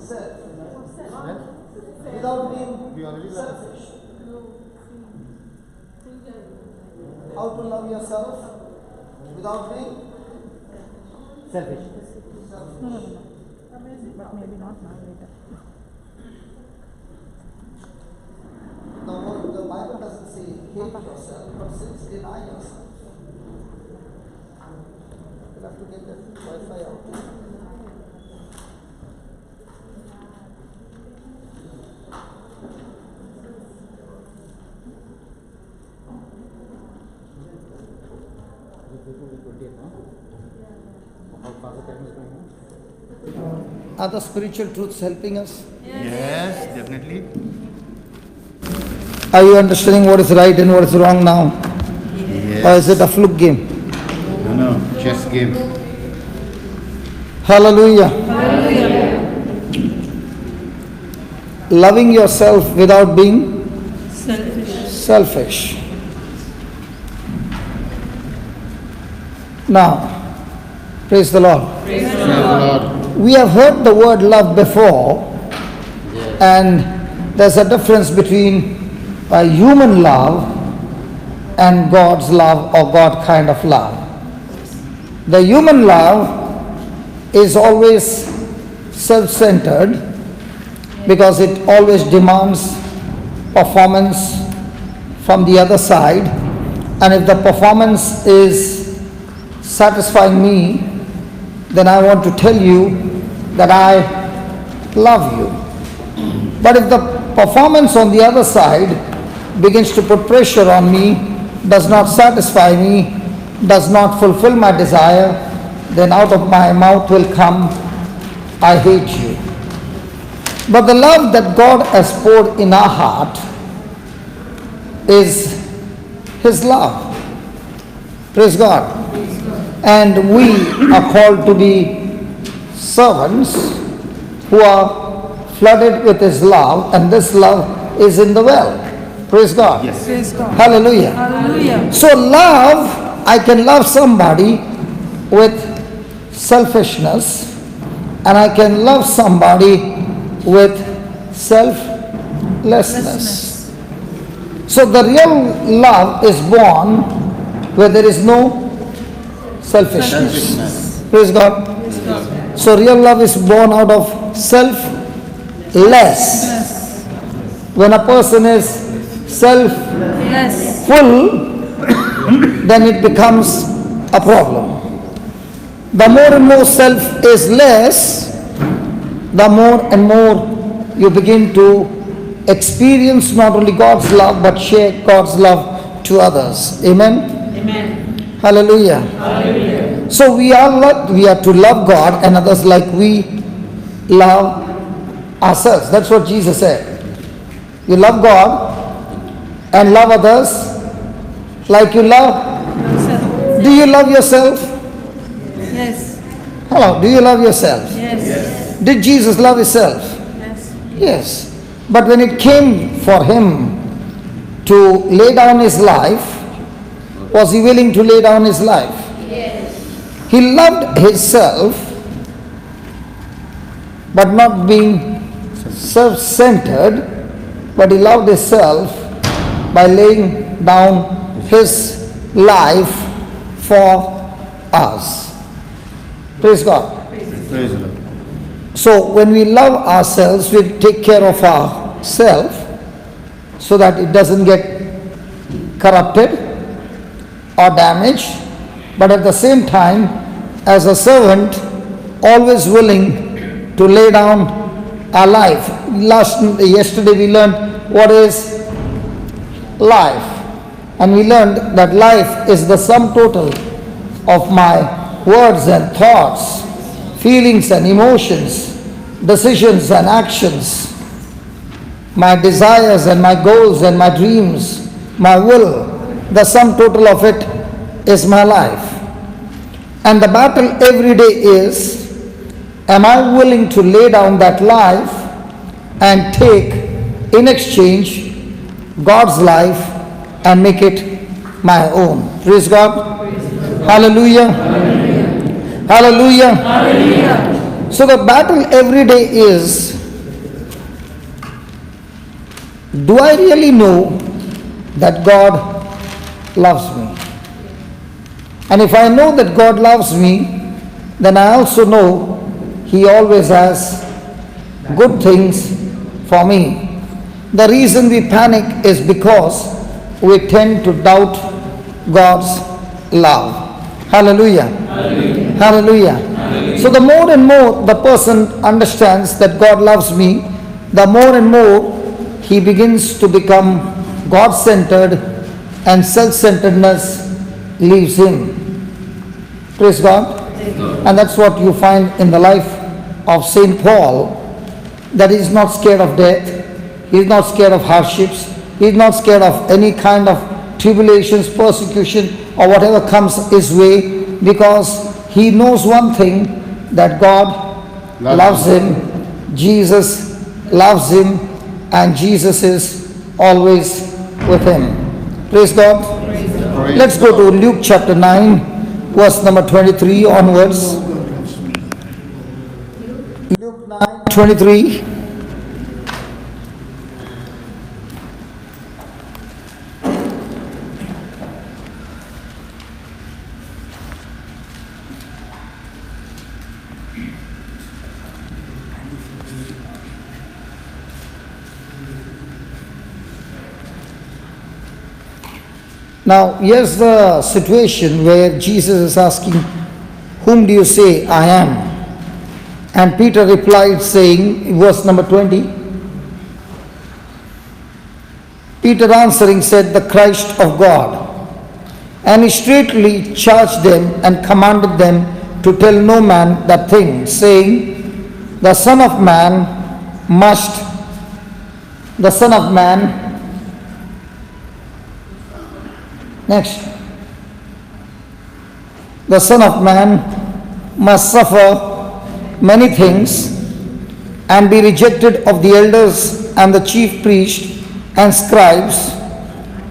self. Without being selfish. How to love yourself without being Selfish. But maybe not now, later. Now, the Bible doesn't say hate yourself, but says deny yourself. You'll have to get that Wi-Fi out. Are the spiritual truths helping us? Yes, definitely. Are you understanding what is right and what is wrong now? Yes. Or is it a fluke game? No, chess game. Hallelujah. Loving yourself without being selfish. Now, praise the Lord. Praise the Lord. We have heard the word love before, and there's a difference between a human love and God's love or God kind of love. The human love is always self-centered because it always demands performance from the other side, and if the performance is satisfying me, then I want to tell you that I love you. But if the performance on the other side begins to put pressure on me, does not satisfy me, does not fulfill my desire, then out of my mouth will come, I hate you. But the love that God has poured in our heart is His love. Praise God. And we are called to be servants who are flooded with His love, and this love is in the well. Praise God. Yes. Praise God. Hallelujah. Hallelujah. So love, I can love somebody with selfishness, and I can love somebody with selflessness. So the real love is born where there is no selfishness. Praise God. So real love is born out of selfless. When a person is self-full, then it becomes a problem. The more and more self is less, the more and more you begin to experience not only God's love but share God's love to others. Amen? Hallelujah. So we are to love God and others like we love ourselves. That's what Jesus said. You love God and love others like you love. Do you love yourself? Yes. Hello, do you love yourself? Yes. Did Jesus love Himself? Yes. Yes. But when it came for Him to lay down His life, was He willing to lay down His life? Yes. He loved Himself, but not being self-centered, but He loved Himself by laying down His life for us. Praise God. Praise the Lord. So when we love ourselves, we take care of ourselves so that it doesn't get corrupted or damaged, but at the same time, as a servant, always willing to lay down our life. Yesterday we learned what is life, and we learned that life is the sum total of my words and thoughts, feelings and emotions, decisions and actions, my desires and my goals and my dreams, my will. The sum total of it is my life. And the battle every day is, am I willing to lay down that life and take in exchange God's life and make it my own? Praise God. Hallelujah. Hallelujah. Hallelujah. So the battle every day is, do I really know that God loves me? And if I know that God loves me, then I also know He always has good things for me. The reason we panic is because we tend to doubt God's love. Hallelujah. Hallelujah. Hallelujah. Hallelujah. So the more and more the person understands that God loves me, the more and more he begins to become God-centered, and self-centeredness leaves him. Praise God. And that's what you find in the life of St. Paul, that he is not scared of death, he is not scared of hardships, he is not scared of any kind of tribulations, persecution, or whatever comes his way, because he knows one thing, that God loves him, Jesus loves him, and Jesus is always with him. Praise God. Let's go to Luke chapter 9, verse number 23 onwards. Luke 9, 23. Now, here's the situation where Jesus is asking, whom do you say I am? And Peter replied saying, verse number 20, Peter answering said, the Christ of God. And he straightly charged them and commanded them to tell no man that thing, saying, the Son of Man, next, the Son of Man must suffer many things and be rejected of the elders and the chief priests and scribes,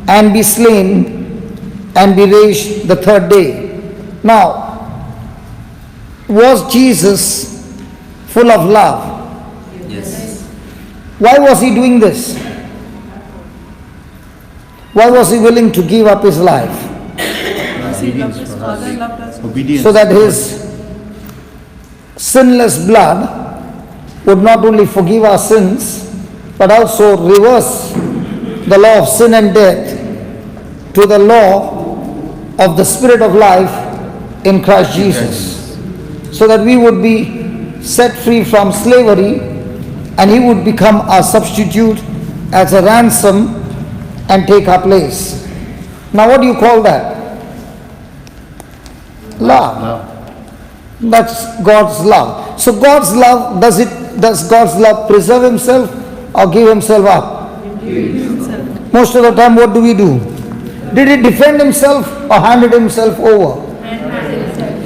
and be slain and be raised the third day. Now, was Jesus full of love? Yes. Why was he doing this? Why was he willing to give up his life? Because he loved his Father and loved us. Obedience. So that his sinless blood would not only forgive our sins, but also reverse the law of sin and death to the law of the Spirit of life in Christ Jesus. So that we would be set free from slavery, and he would become our substitute as a ransom and take our place. Now what do you call that? Love. That's God's love. So God's love, does God's love preserve himself or give himself up? Most of the time what do we do? Did he defend himself or handed himself over?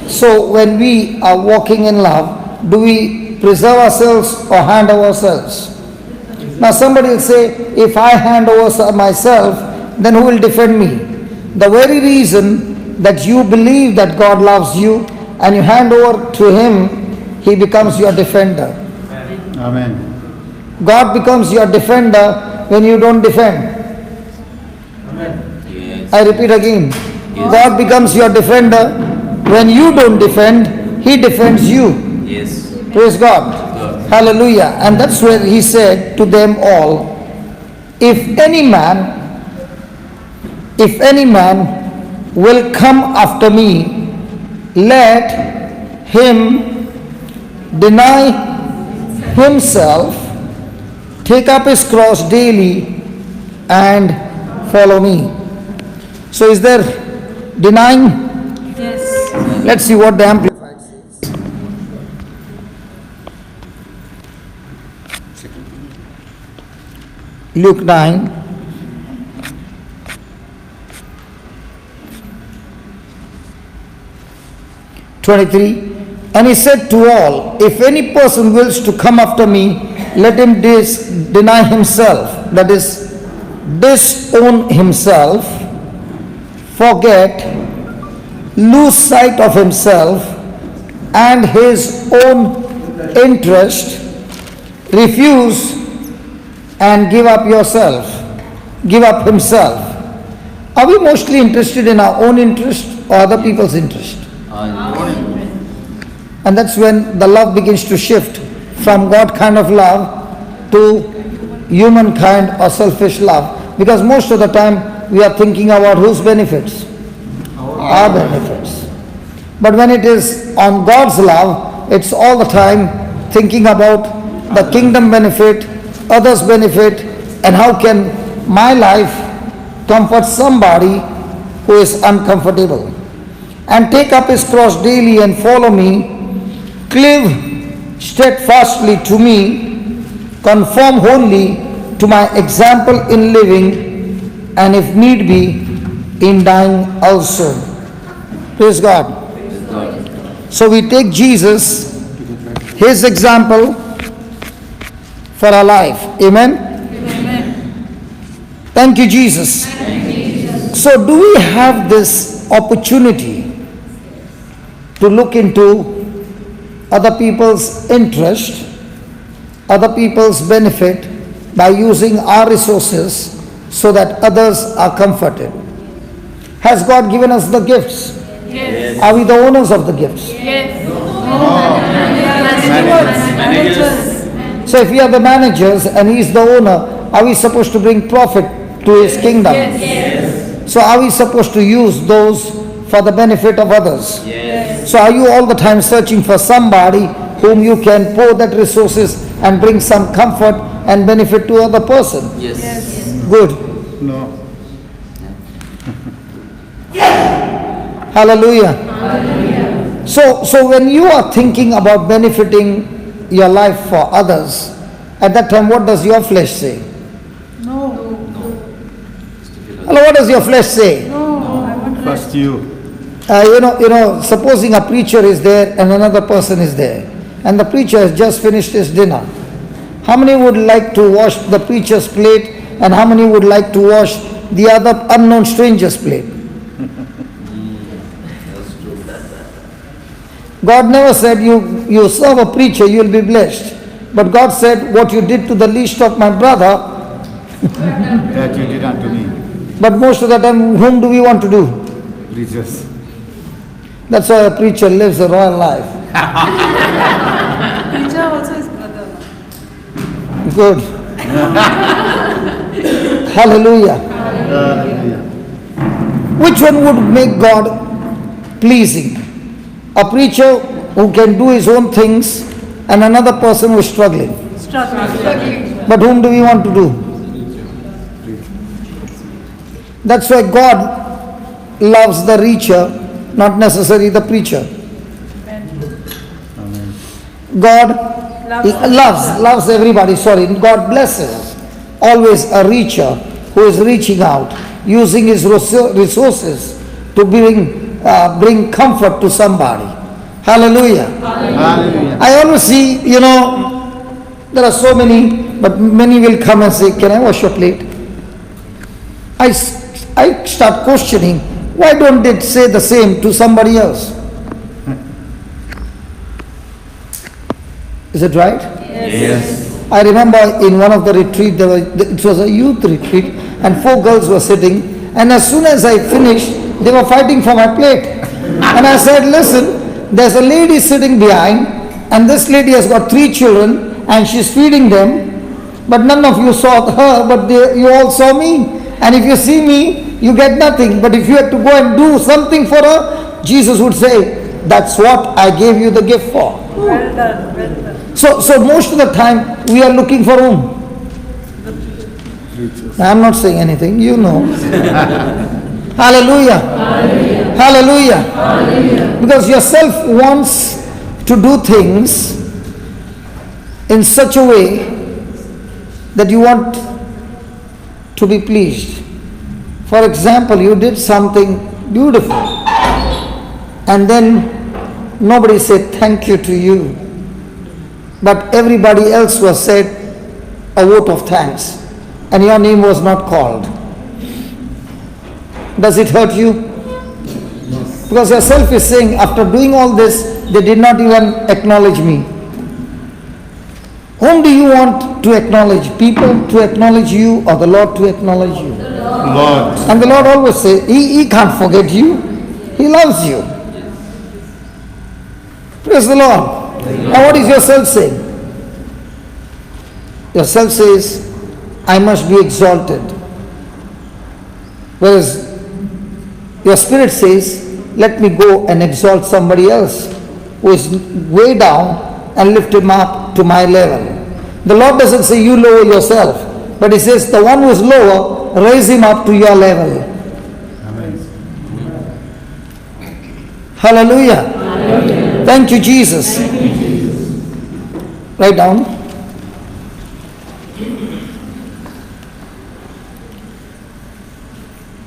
So when we are walking in love, do we preserve ourselves or hand over ourselves? Now somebody will say, if I hand over myself, then who will defend me? The very reason that you believe that God loves you and you hand over to him, he becomes your defender. Amen. God becomes your defender when you don't defend. Yes. I repeat again. God becomes your defender when you don't defend, he defends you. Yes. Praise God. Hallelujah. And that's where he said to them all, if any man will come after me, let him deny himself, take up his cross daily, and follow me. So is there denying? Yes. Let's see what the Amplified says. Luke 9. And he said to all, if any person wills to come after me, let him deny himself, that is, disown himself, forget, lose sight of himself and his own interest, refuse and give up yourself, give up himself. Are we mostly interested in our own interest or other people's interest? And that's when the love begins to shift from God kind of love to human kind or selfish love. Because most of the time we are thinking about whose benefits? Our benefits. But when it is on God's love, it's all the time thinking about the kingdom benefit, others' benefit, and how can my life comfort somebody who is uncomfortable. And take up his cross daily and follow me, cleave steadfastly to me, conform wholly to my example in living, and if need be, in dying also. Praise God. So we take Jesus, his example, for our life. Amen? Thank you, Jesus. So do we have this opportunity to look into other people's interest, other people's benefit by using our resources so that others are comforted? Has God given us the gifts? Yes. Are we the owners of the gifts? Yes. Managers. So if we are the managers and he is the owner, are we supposed to bring profit to his kingdom? Yes. So are we supposed to use those for the benefit of others? Yes. So are you all the time searching for somebody whom you can pour that resources and bring some comfort and benefit to other person? Yes. Good. No. Hallelujah. So when you are thinking about benefiting your life for others, at that time what does your flesh say? No. Hello, what does your flesh say? No. I want rest. First you. Supposing a preacher is there and another person is there, and the preacher has just finished his dinner. How many would like to wash the preacher's plate, and how many would like to wash the other unknown stranger's plate? God never said you serve a preacher, you will be blessed. But God said, what you did to the least of my brother, That you did unto me. but most of the time, whom do we want to do? Jesus. That's why a preacher lives a royal life. Preacher also is brother. Good. Hallelujah. Which one would make God pleasing? A preacher who can do his own things and another person who is struggling. Struggling. But whom do we want to do? That's why God loves the reacher, not necessarily the preacher. God loves everybody. God blesses always a reacher who is reaching out, using his resources to bring comfort to somebody. Hallelujah. Hallelujah. I always see, there are so many, but many will come and say, can I wash your plate? I start questioning, why don't they say the same to somebody else? Is it right? Yes. I remember in one of the retreat, it was a youth retreat, and 4 girls were sitting, and as soon as I finished, they were fighting for my plate. And I said, listen, there's a lady sitting behind, and this lady has got 3 children, and she's feeding them, but none of you saw her, but you all saw me. And if you see me, you get nothing. But if you had to go and do something for her, Jesus would say, that's what I gave you the gift for. Well done. Well done. So most of the time, we are looking for whom? I'm not saying anything, you know. Hallelujah. Hallelujah. Hallelujah. Because yourself wants to do things in such a way that you want to be pleased. For example, you did something beautiful and then nobody said thank you to you, but everybody else was said a vote of thanks and your name was not called. Does it hurt you? Because yourself is saying, after doing all this, they did not even acknowledge me. Whom do you want to acknowledge? People to acknowledge you or the Lord to acknowledge you? Lord. And the Lord always says, He can't forget you. He loves you. Praise the Lord. Now what is yourself saying? Yourself says, I must be exalted. Whereas your spirit says, let me go and exalt somebody else who is way down and lift him up to my level. The Lord doesn't say you lower yourself, but He says the one who is lower, raise him up to your level. Hallelujah. Hallelujah. Thank you, Jesus. Write down.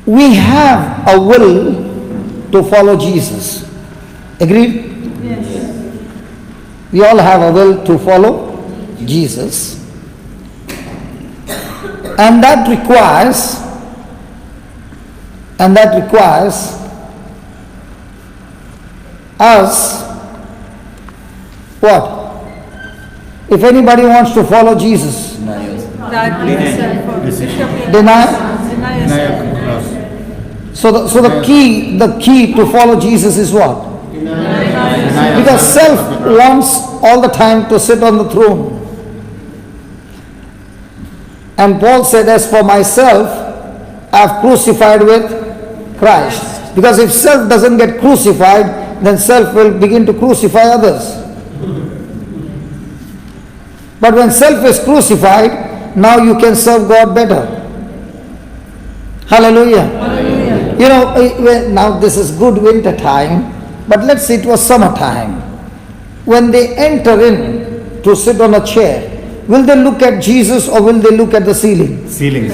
We have a will to follow Jesus. Agreed? Yes. We all have a will to follow Jesus. And that requires us what? If anybody wants to follow Jesus, Die to yourself. deny. Deny yourself. So the key to follow Jesus is what? Because self wants all the time to sit on the throne. And Paul said, as for myself, I have crucified with Christ. Because if self doesn't get crucified, then self will begin to crucify others. But when self is crucified, now you can serve God better. Hallelujah. Hallelujah. You know, now this is good winter time, but let's say it was summertime. When they enter in to sit on a chair, will they look at Jesus or will they look at the ceiling? Ceiling.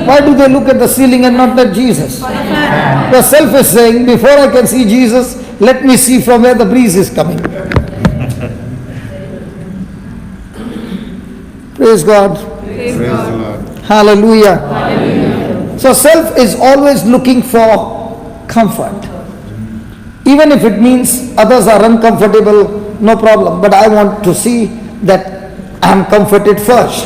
Why do they look at the ceiling and not at Jesus? The self is saying, before I can see Jesus, let me see from where the breeze is coming. Praise God. Praise the Lord. Hallelujah. Hallelujah. So self is always looking for comfort. Even if it means others are uncomfortable, no problem. But I want to see that I am comforted first.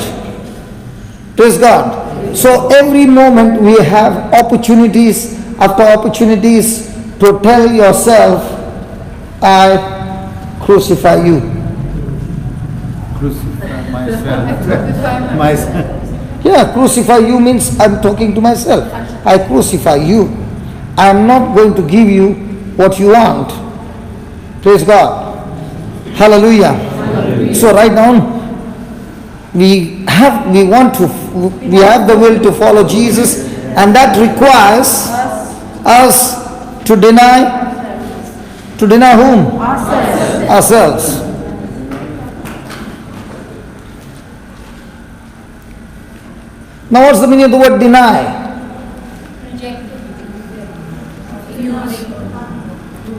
Praise God. So every moment we have opportunities after opportunities to tell yourself, I crucify you. Crucify myself. Myself. Yeah, crucify you means I'm talking to myself. I crucify you. I'm not going to give you what you want. Praise God. Hallelujah. Hallelujah. So right now, we have the will to follow Jesus, and that requires us to deny whom? Ourselves. Now what's the meaning of the word deny?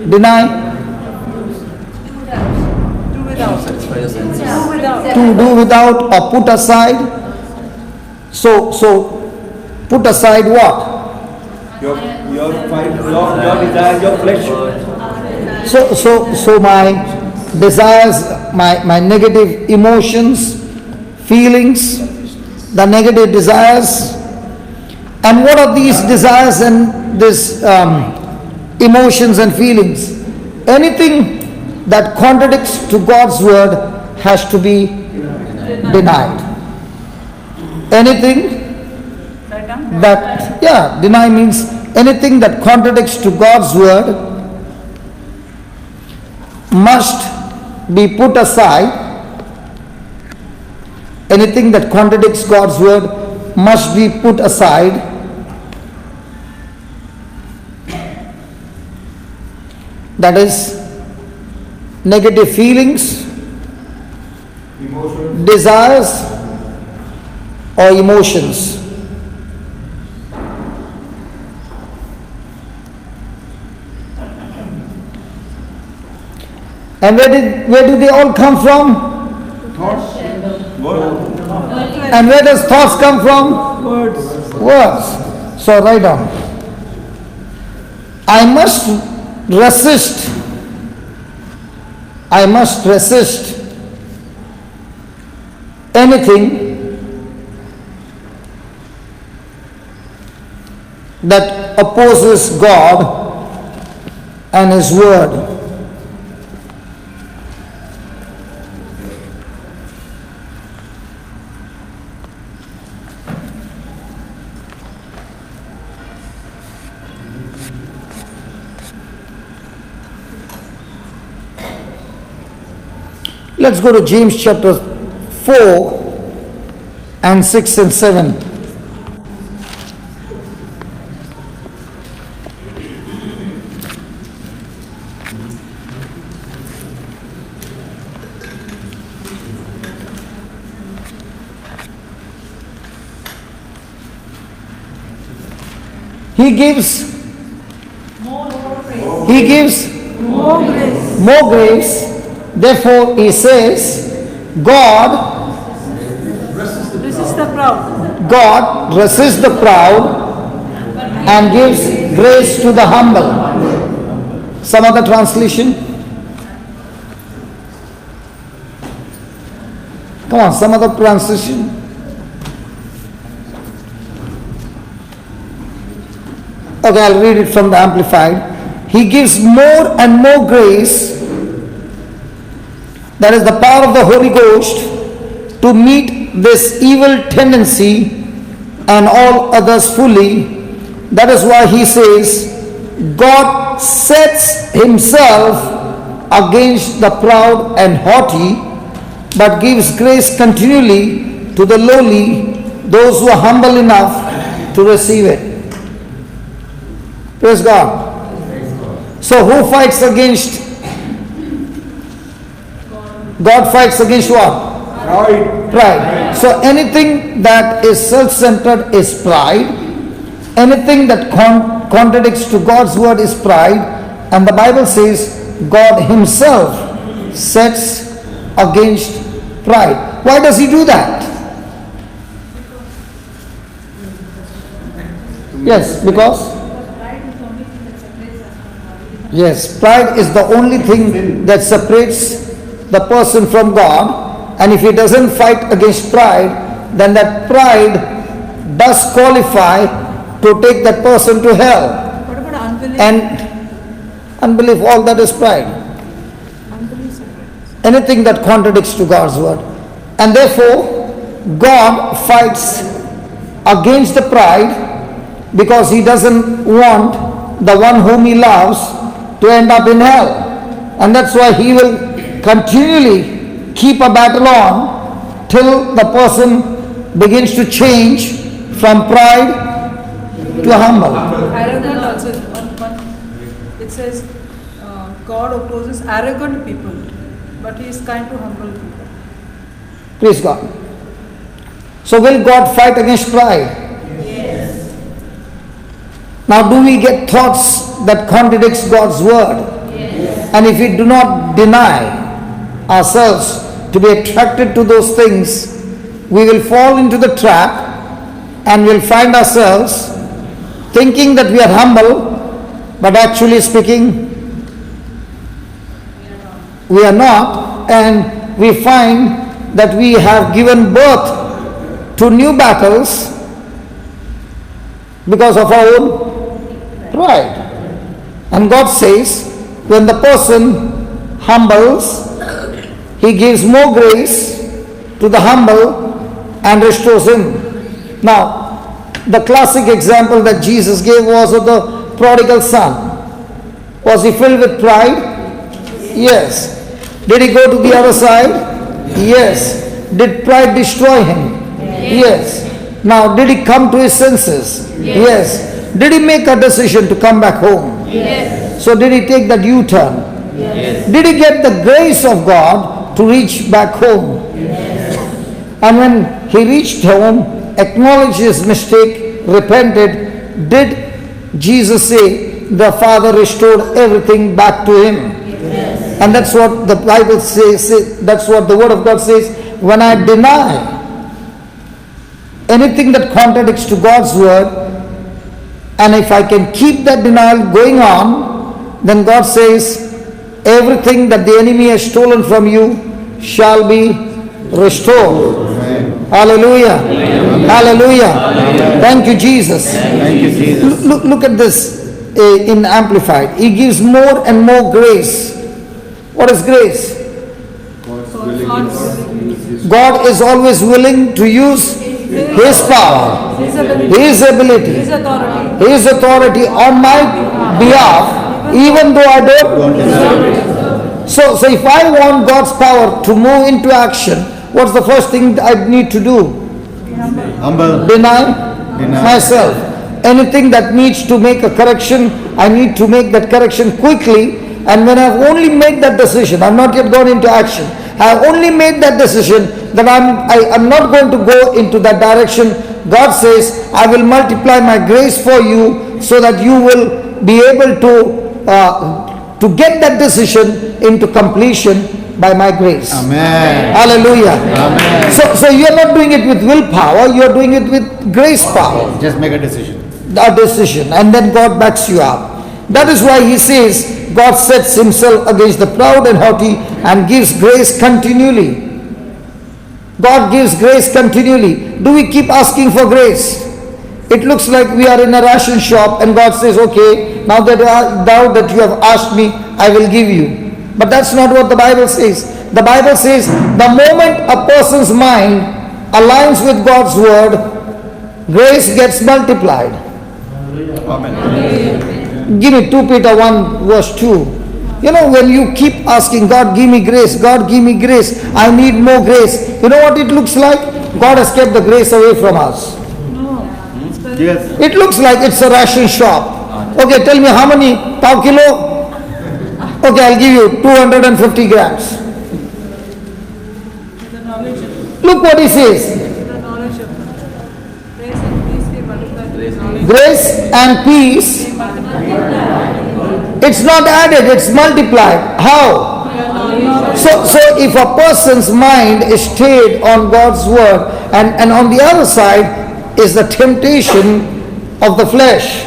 Deny? To do without or put aside. So put aside what? Your desire, your flesh. So my desires, my negative emotions, feelings, the negative desires. And what are these desires and this emotions and feelings? Anything that contradicts to God's word has to be denied. Anything that, deny means anything that contradicts to God's word must be put aside. Anything that contradicts God's word must be put aside. That is negative feelings, desires, or emotions. And where do they all come from? Thoughts. And where does thoughts come from? Words. So write down. I must resist anything that opposes God and His word. Let's go to James chapter 4 and 6 and 7. He gives more grace. Therefore, he says, God Resist the proud. God resists the proud and gives grace to the humble. Some other translation. Come on, some other translation. Okay, I'll read it from the Amplified. He gives more and more grace, that is the power of the Holy Ghost, to meet this evil tendency and all others fully. That is why he says, God sets himself against the proud and haughty, but gives grace continually to the lowly, those who are humble enough to receive it. Praise God. So who fights against? God fights against what? Pride. So anything that is self-centered is pride. Anything that contradicts to God's word is pride. And the Bible says God himself sets against pride. Why does he do that? Yes, because? Yes, pride is the only thing that separates the person from God, and if he doesn't fight against pride, then that pride does qualify to take that person to hell. What about unbelief? And unbelief, all that is pride. Unbelief separates. Anything that contradicts to God's word. And therefore, God fights against the pride because he doesn't want the one whom he loves to end up in hell. And that's why he will continually keep a battle on till the person begins to change from pride to humble. Arrogant also. It says God opposes arrogant people, but he is kind to humble people. Praise God. So will God fight against pride? Yes. Now do we get thoughts that contradicts God's word? Yes. And if we do not deny ourselves to be attracted to those things, we will fall into the trap and will find ourselves thinking that we are humble, but actually speaking we are not, and we find that we have given birth to new battles because of our own pride. And God says, when the person humbles, he gives more grace to the humble and restores him. Now, the classic example that Jesus gave was of the prodigal son. Was he filled with pride? Yes. Did he go to the other side? Yes. Did pride destroy him? Yes. Now, did he come to his senses? Yes. Did he make a decision to come back home? Yes. So did he take that U-turn? Yes. Did he get the grace of God to reach back home? Yes. And when he reached home, acknowledged his mistake, repented, did Jesus say the Father restored everything back to him? Yes. And that's what the Bible says, that's what the Word of God says. When I deny anything that contradicts to God's Word, and if I can keep that denial going on, then God says, everything that the enemy has stolen from you shall be restored. Hallelujah. Hallelujah. Thank you, Jesus. Thank you, Jesus. Look at this in Amplified. He gives more and more grace. What is grace? God is always willing to use His power, His ability, His authority on my behalf, even though I don't deserve it. So if I want God's power to move into action, what's the first thing I need to do? Humble. Deny myself. Anything that needs to make a correction, I need to make that correction quickly. And when I've only made that decision, I've not yet gone into action, I've only made that decision that I'm not going to go into that direction. God says, I will multiply my grace for you so that you will be able to get that decision into completion by my grace. Amen. Hallelujah. Amen. So you're not doing it with willpower, you're doing it with grace power. Just make a decision. A decision, and then God backs you up. That is why He says, God sets Himself against the proud and haughty and gives grace continually. God gives grace continually. Do we keep asking for grace? It looks like we are in a ration shop and God says, okay, now that you have asked me, I will give you. But that's not what the Bible says. The Bible says, the moment a person's mind aligns with God's word, grace gets multiplied. Amen. Give me 2 Peter 1 verse 2. You know, when you keep asking, God give me grace, God give me grace, I need more grace. You know what it looks like? God has kept the grace away from us. Yes. It looks like it's a ration shop. Okay, tell me how many? Pav kilo? Okay, I'll give you 250 grams. The knowledge of Look what He says. the knowledge of grace and peace be multiplied to His knowledge. Grace and peace, it's not added, it's multiplied. How? So if a person's mind is stayed on God's word, and on the other side is the temptation of the flesh,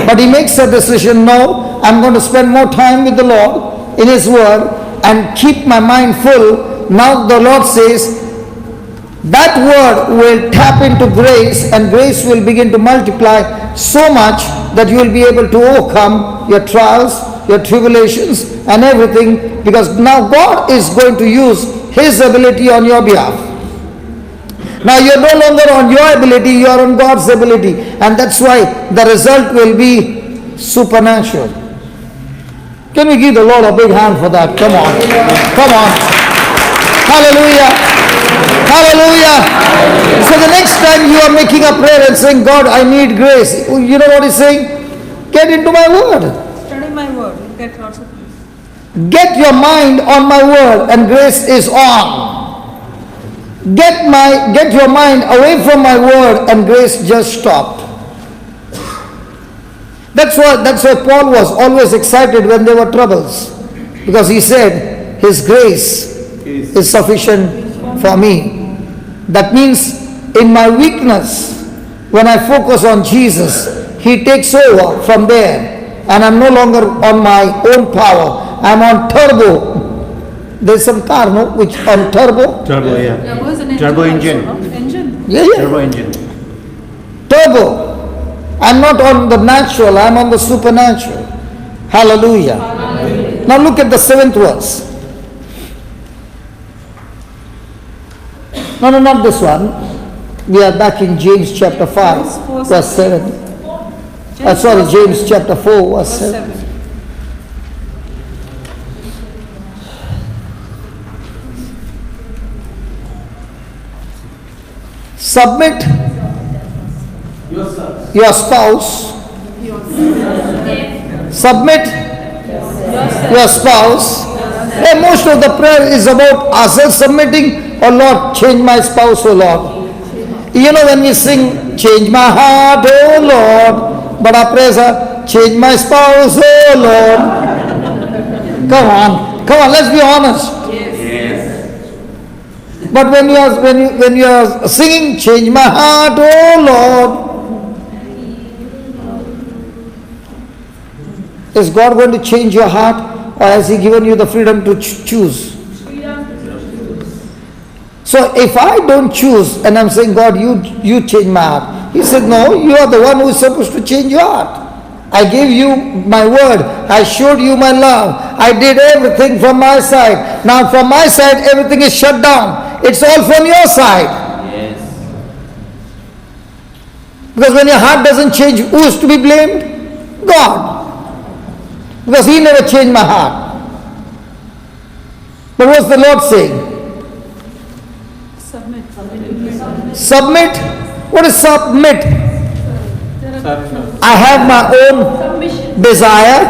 but he makes a decision, no, I'm going to spend more time with the Lord in His word and keep my mind full. Now the Lord says, that word will tap into grace, and grace will begin to multiply so much that you will be able to overcome your trials, your tribulations and everything, because now God is going to use His ability on your behalf. Now you're no longer on your ability, you are on God's ability, and that's why the result will be supernatural. Can we give the Lord a big hand for that? Come on. Come on. Hallelujah. Hallelujah. So the next time you are making a prayer and saying, God, I need grace, you know what He's saying? Get into my word. Study my word, you get lots of peace. Get your mind on my word, and grace is on. Get your mind away from my word, and grace just stopped. That's why Paul was always excited when there were troubles, because he said, His grace is sufficient for me. That means in my weakness, when I focus on Jesus, He takes over from there, and I'm no longer on my own power. I'm on turbo. There's some car, no, which on turbo. Turbo, yeah. There was an Turbo engine. engine. Also, no? Engine. Yeah. Turbo engine. Turbo. I'm not on the natural, I'm on the supernatural. Hallelujah. Now look at the 7th verse. No, not this one. We are back in James chapter 5, verse 7. James chapter 4, verse 7. Submit your spouse. Submit your spouse. And most of the prayer is about ourselves submitting. Oh Lord, change my spouse, oh Lord. You know, when we sing, change my heart, oh Lord, but our prayers are, change my spouse, oh Lord. Come on, let's be honest. But when you are singing, change my heart, oh Lord, is God going to change your heart, or has He given you the freedom to choose? So So if I don't choose and I'm saying, God, you change my heart. He said, no, you are the one who is supposed to change your heart. I gave you my word. I showed you my love. I did everything from my side. Now from my side, everything is shut down. It's all from your side. Because when your heart doesn't change, who is to be blamed? God. Because He never changed my heart. But what's the Lord saying? Submit. What is submit? I have my own desire.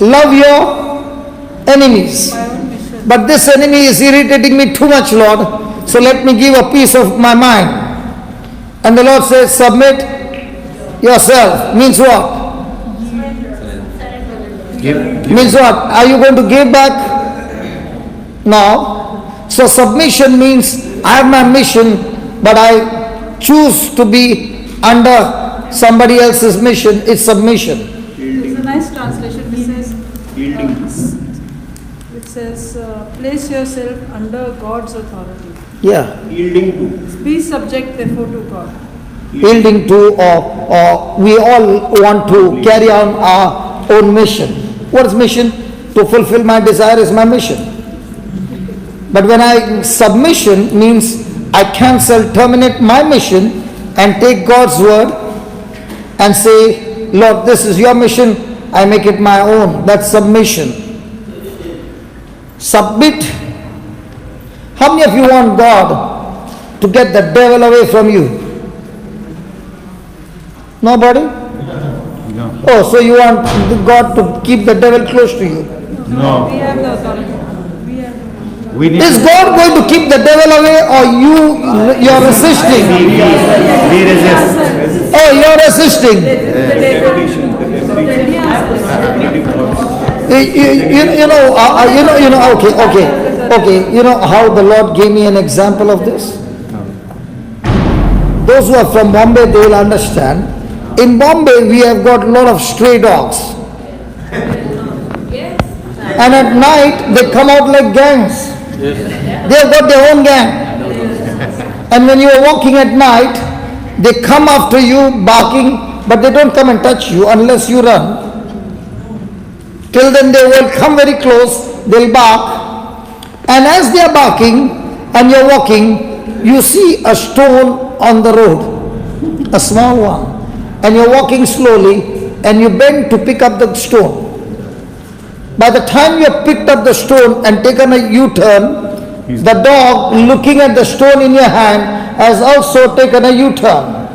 Love your enemies. But this enemy is irritating me too much, Lord. So let me give a piece of my mind. And the Lord says, submit yourself. Means what? Means what? Are you going to give back? No. So submission means I have my mission, but I choose to be under somebody else's mission. It's submission. There's a nice translation which says, place yourself under God's authority. Yeah. Yielding to. Be subject therefore to God. Yielding to, or we all want to carry on our own mission. What is mission? To fulfill my desire is my mission. But when I submission means I cancel, terminate my mission and take God's word and say, Lord, this is your mission, I make it my own. That's submission. Submit. How many of you want God to get the devil away from you? Nobody? No. Oh, so you want God to keep the devil close to you? No. We have the authority. We need Is God going to keep the devil away, or you're resisting? we resist. Oh, you're resisting. Okay. You know how the Lord gave me an example of this? Those who are from Bombay, they will understand. In Bombay, we have got a lot of stray dogs. And at night, they come out like gangs. They have got their own gang. And when you are walking at night, they come after you barking, but they don't come and touch you unless you run. Till then they will come very close, they'll bark. And as they are barking and you're walking, you see a stone on the road, a small one. And you're walking slowly and you bend to pick up the stone. By the time you have picked up the stone and taken a U-turn, the dog looking at the stone in your hand has also taken a U-turn.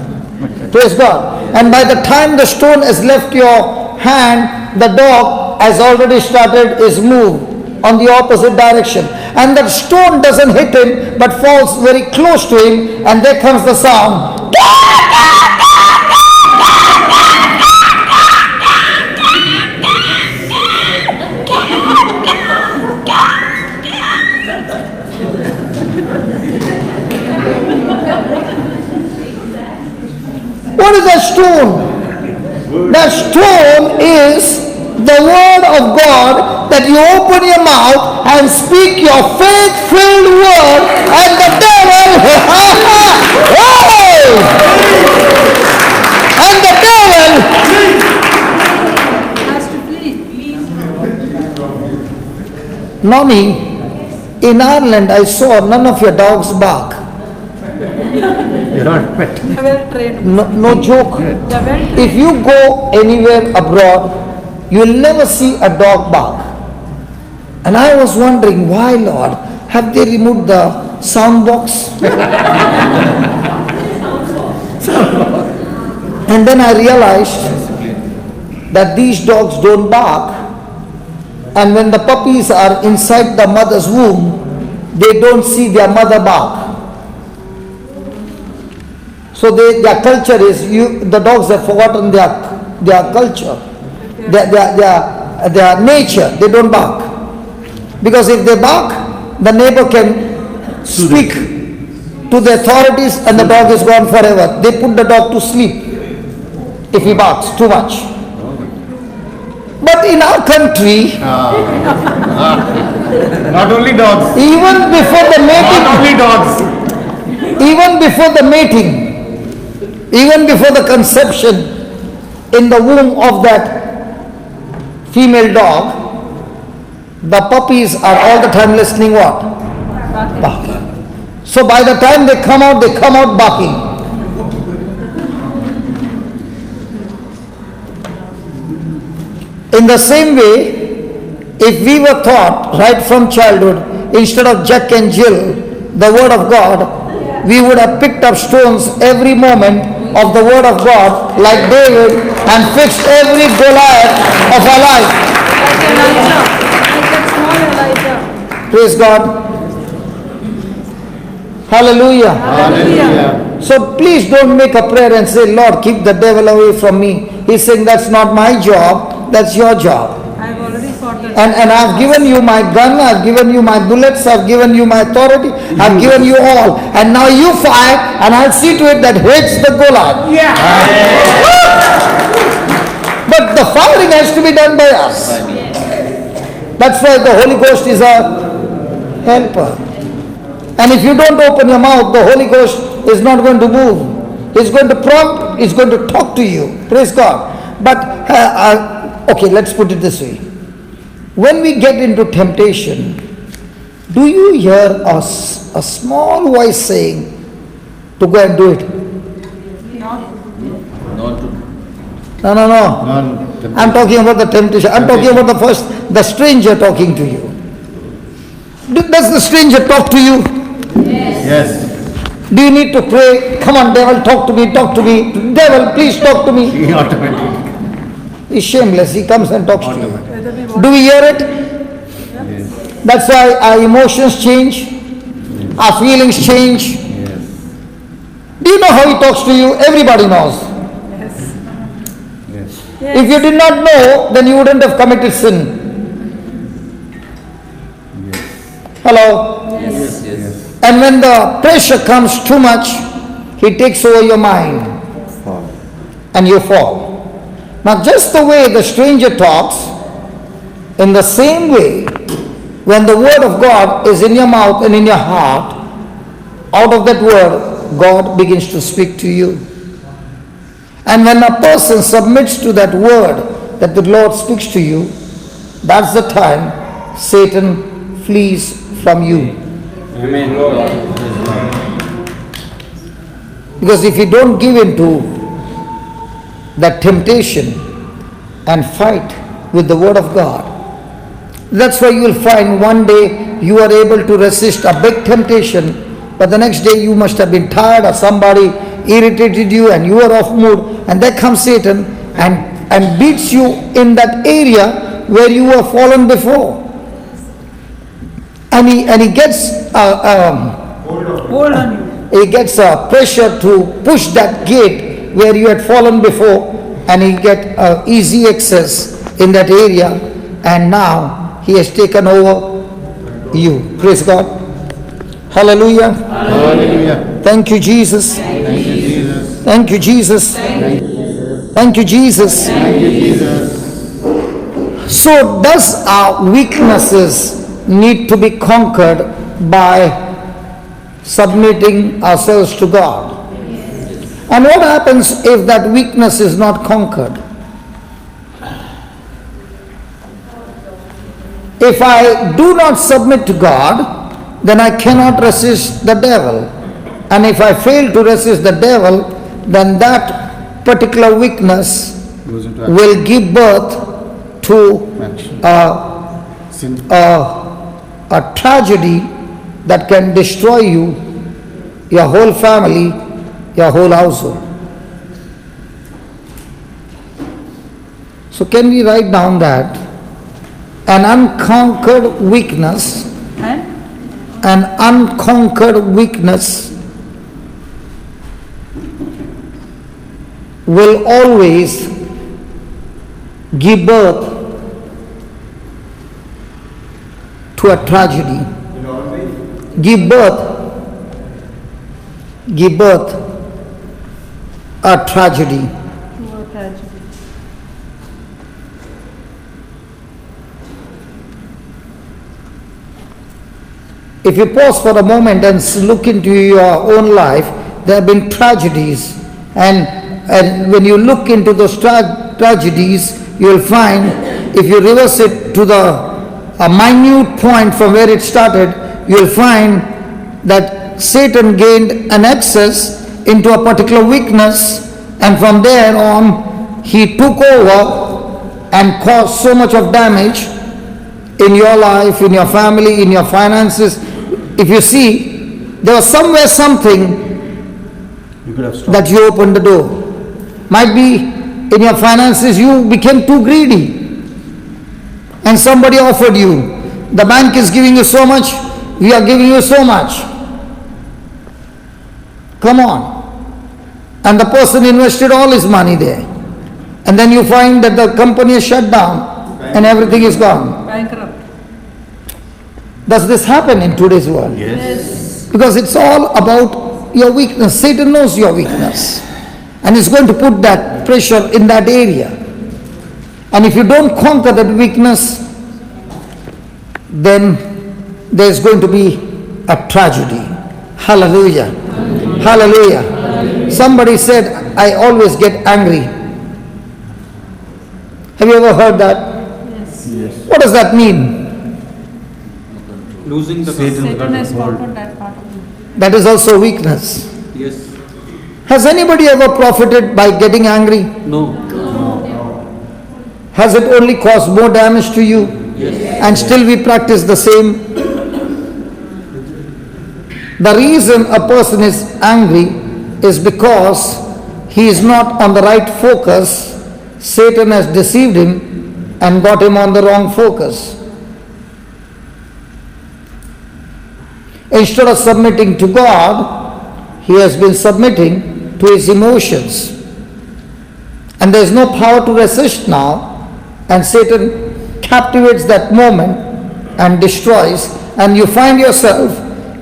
Praise God. And by the time the stone has left your hand, the dog has already started his move on the opposite direction. And that stone doesn't hit him but falls very close to him, and there comes the sound. What is that stone? That stone is the word of God, that you open your mouth and speak your faith-filled word, and the devil, and the devil Has to flee. Nani, in Ireland I saw none of your dogs bark. You're not pet. They're well trained. No joke. They're well trained. If you go anywhere abroad, you will never see a dog bark. And I was wondering, why, Lord? Have they removed the sound box? And then I realized that these dogs don't bark. And when the puppies are inside the mother's womb, they don't see their mother bark. So their culture is, the dogs have forgotten their culture, their nature. They don't bark. Because if they bark, the neighbor can speak to the authorities and the dog is gone forever. They put the dog to sleep if he barks too much. But in our country, Not only dogs. even before the Not mating, only dogs. even before the mating, even before the conception in the womb of that female dog, the puppies are all the time listening what? Barking. So by the time they come out barking. In the same way, if we were taught right from childhood, instead of Jack and Jill, the word of God, we would have picked up stones every moment of the word of God like David and fixed every Goliath of our life. Like Elijah, like that small Elijah. Praise God. Hallelujah. Hallelujah. So please don't make a prayer and say, Lord, keep the devil away from me. He's saying that's not my job, that's your job. I've already fought that. And I've given you my gun, I've given you my bullets, I've given you my authority, I've given you all. And now you fight and I'll see to it that hits the Goliath. Yeah. But the fighting has to be done by us. That's why the Holy Ghost is a helper. And if you don't open your mouth, the Holy Ghost is not going to move. He's going to prompt, he's going to talk to you. Praise God. But, okay, let's put it this way. When we get into temptation, do you hear a small voice saying to go and do it? No. None. I'm talking about the temptation. I'm talking about the stranger talking to you. Does the stranger talk to you? Yes. Do you need to pray? Come on, devil, talk to me, talk to me. Devil, please talk to me. He automatically. He's shameless. He comes and talks to you. Whether we want Do we hear it? Yes. That's why our emotions change, our feelings change. Yes. Do you know how he talks to you? Everybody knows. Yes. Yes. If you did not know, then you wouldn't have committed sin. Hello? Yes. And when the pressure comes too much, he takes over your mind and you fall. Now just the way the stranger talks, in the same way, when the word of God is in your mouth and in your heart, out of that word, God begins to speak to you. And when a person submits to that word that the Lord speaks to you, that's the time Satan flees from you. Amen. Because if you don't give in to that temptation and fight with the word of God, that's why you will find one day you are able to resist a big temptation, but the next day you must have been tired or somebody irritated you and you are off mood, and there comes Satan and beats you in that area where you were fallen before. And he gets hold on you. he gets pressure to push that gate where you had fallen before, and he get easy access in that area, and now he has taken over you. Praise God. Hallelujah. Hallelujah. Thank you, Jesus. Thank you, Jesus. Thank you, Jesus. Thank you, Jesus. Thank you, Jesus. So does our weaknesses need to be conquered by submitting ourselves to God? And what happens if that weakness is not conquered? If I do not submit to God, then I cannot resist the devil. And if I fail to resist the devil, then that particular weakness Goes into action. will give birth to Action. Sin. a tragedy that can destroy you, your whole family, your whole household. So can we write down that an unconquered weakness, And an unconquered weakness will always give birth to a tragedy. Give birth a tragedy. to a tragedy. if you pause for a moment and look into your own life, there have been tragedies. And when you look into those tragedies, you will find, if you reverse it to a minute point from where it started, you will find that Satan gained an access into a particular weakness, and from there on, he took over and caused so much of damage in your life, in your family, in your finances. If you see, there was somewhere something You could have stopped. that you opened the door. Might be in your finances you became too greedy and somebody offered you, the bank is giving you so much, we are giving you so much. Come on. And the person invested all his money there. And then you find that the company is shut down and everything is gone. Bankrupt. Does this happen in today's world? Yes. Because it's all about your weakness. Satan knows your weakness. And he's going to put that pressure in that area. And if you don't conquer that weakness, then there's going to be a tragedy. Hallelujah. Hallelujah. Somebody said, I always get angry. Have you ever heard that? Yes. What does that mean? Losing the Satan Satan has got conquered that part of you. That is also weakness. Yes. Has anybody ever profited by getting angry? No. Has it only caused more damage to you? Yes. And still we practice the same? The reason a person is angry is because he is not on the right focus. Satan has deceived him and got him on the wrong focus. Instead of submitting to God, he has been submitting to his emotions. And there is no power to resist now, and Satan captivates that moment and destroys, and you find yourself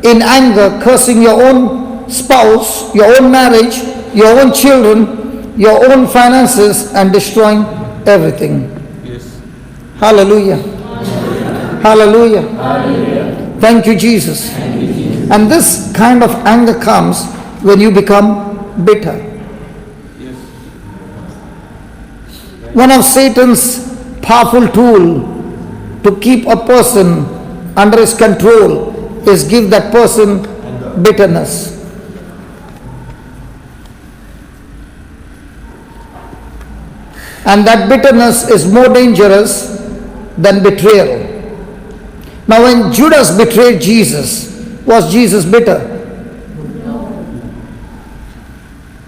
in anger cursing your own spouse, your own marriage, your own children, your own finances, and destroying everything. Yes. Hallelujah. Hallelujah. Hallelujah. Thank you, Jesus. And this kind of anger comes when you become bitter. Yes. One of Satan's powerful tool to keep a person under his control is give that person bitterness. And that bitterness is more dangerous than betrayal. Now when Judas betrayed Jesus, was Jesus bitter?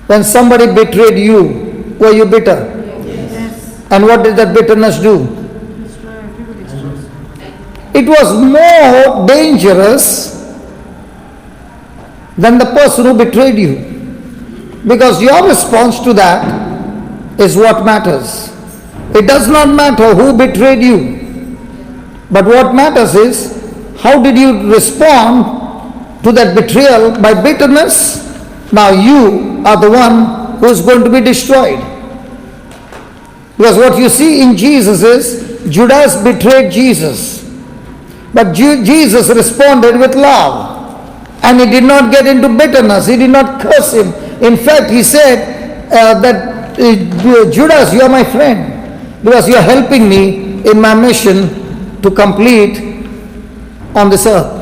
When somebody betrayed you, were you bitter? Yes. And what did that bitterness do? Destroy everybody. It was more dangerous than the person who betrayed you. Because your response to that is what matters. It does not matter who betrayed you. But what matters is, how did you respond to that betrayal? By bitterness? Now you are the one who is going to be destroyed. Because what you see in Jesus is, Judas betrayed Jesus. But Jesus responded with love. And he did not get into bitterness. He did not curse him. In fact, he said Judas, you are my friend. Because you are helping me in my mission to complete on this earth.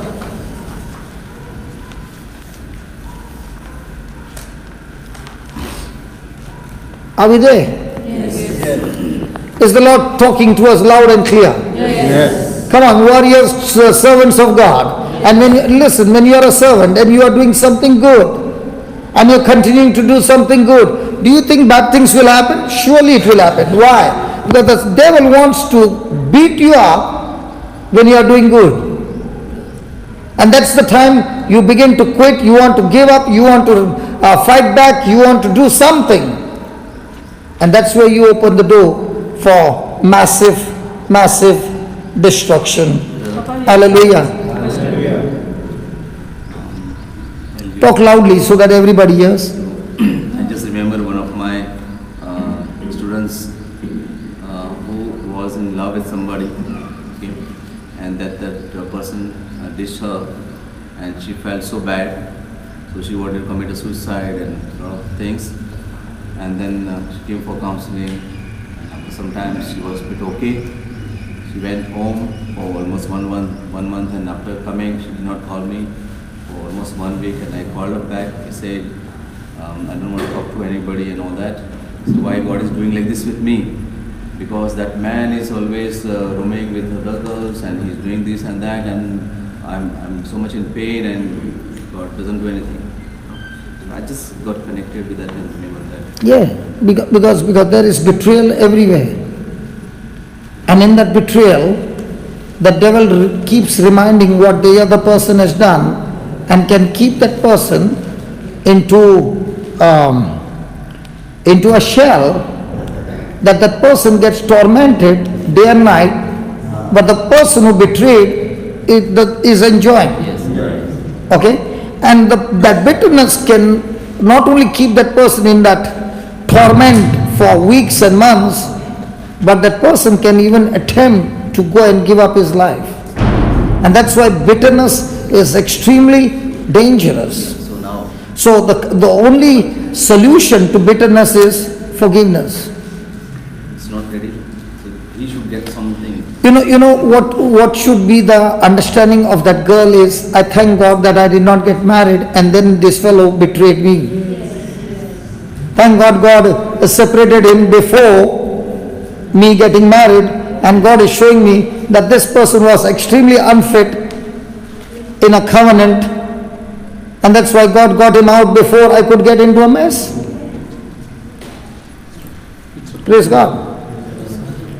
Are we there? Yes. Is the Lord talking to us loud and clear? Yes. Come on, warriors, servants of God. And when you are a servant and you are doing something good, and you're continuing to do something good, do you think bad things will happen? Surely it will happen. Why? Because the devil wants to beat you up when you are doing good. And that's the time you begin to quit, you want to give up, you want to fight back, you want to do something. And that's where you open the door for massive destruction. Hallelujah. Talk loudly so that everybody hears. I just remember one of my students who was in love with somebody, okay, and that person ditched her and she felt so bad, so she wanted to commit a suicide and a lot of things. And then she came for counseling. After some time she was a bit okay. She went home for almost one month, and after coming she did not call me for almost 1 week, and I called her back. I said, I don't want to talk to anybody and all that. So why God is doing like this with me? Because that man is always roaming with other girls and he's doing this and that, and I'm so much in pain and God doesn't do anything. So I just got connected with that and remembered that. Yeah, because there is betrayal everywhere. And in that betrayal, the devil keeps reminding what the other person has done and can keep that person into a shell, that person gets tormented day and night, but the person who betrayed is enjoying. Okay? And that bitterness can not only keep that person in that torment for weeks and months, but that person can even attempt to go and give up his life. And that's why bitterness is extremely dangerous. So the only solution to bitterness is forgiveness. It's not ready. So he should get something. You know what should be the understanding of that girl is, I thank God that I did not get married and then this fellow betrayed me. Thank God God separated him before me getting married, and God is showing me that this person was extremely unfit in a covenant, and that's why God got him out before I could get into a mess. Praise God.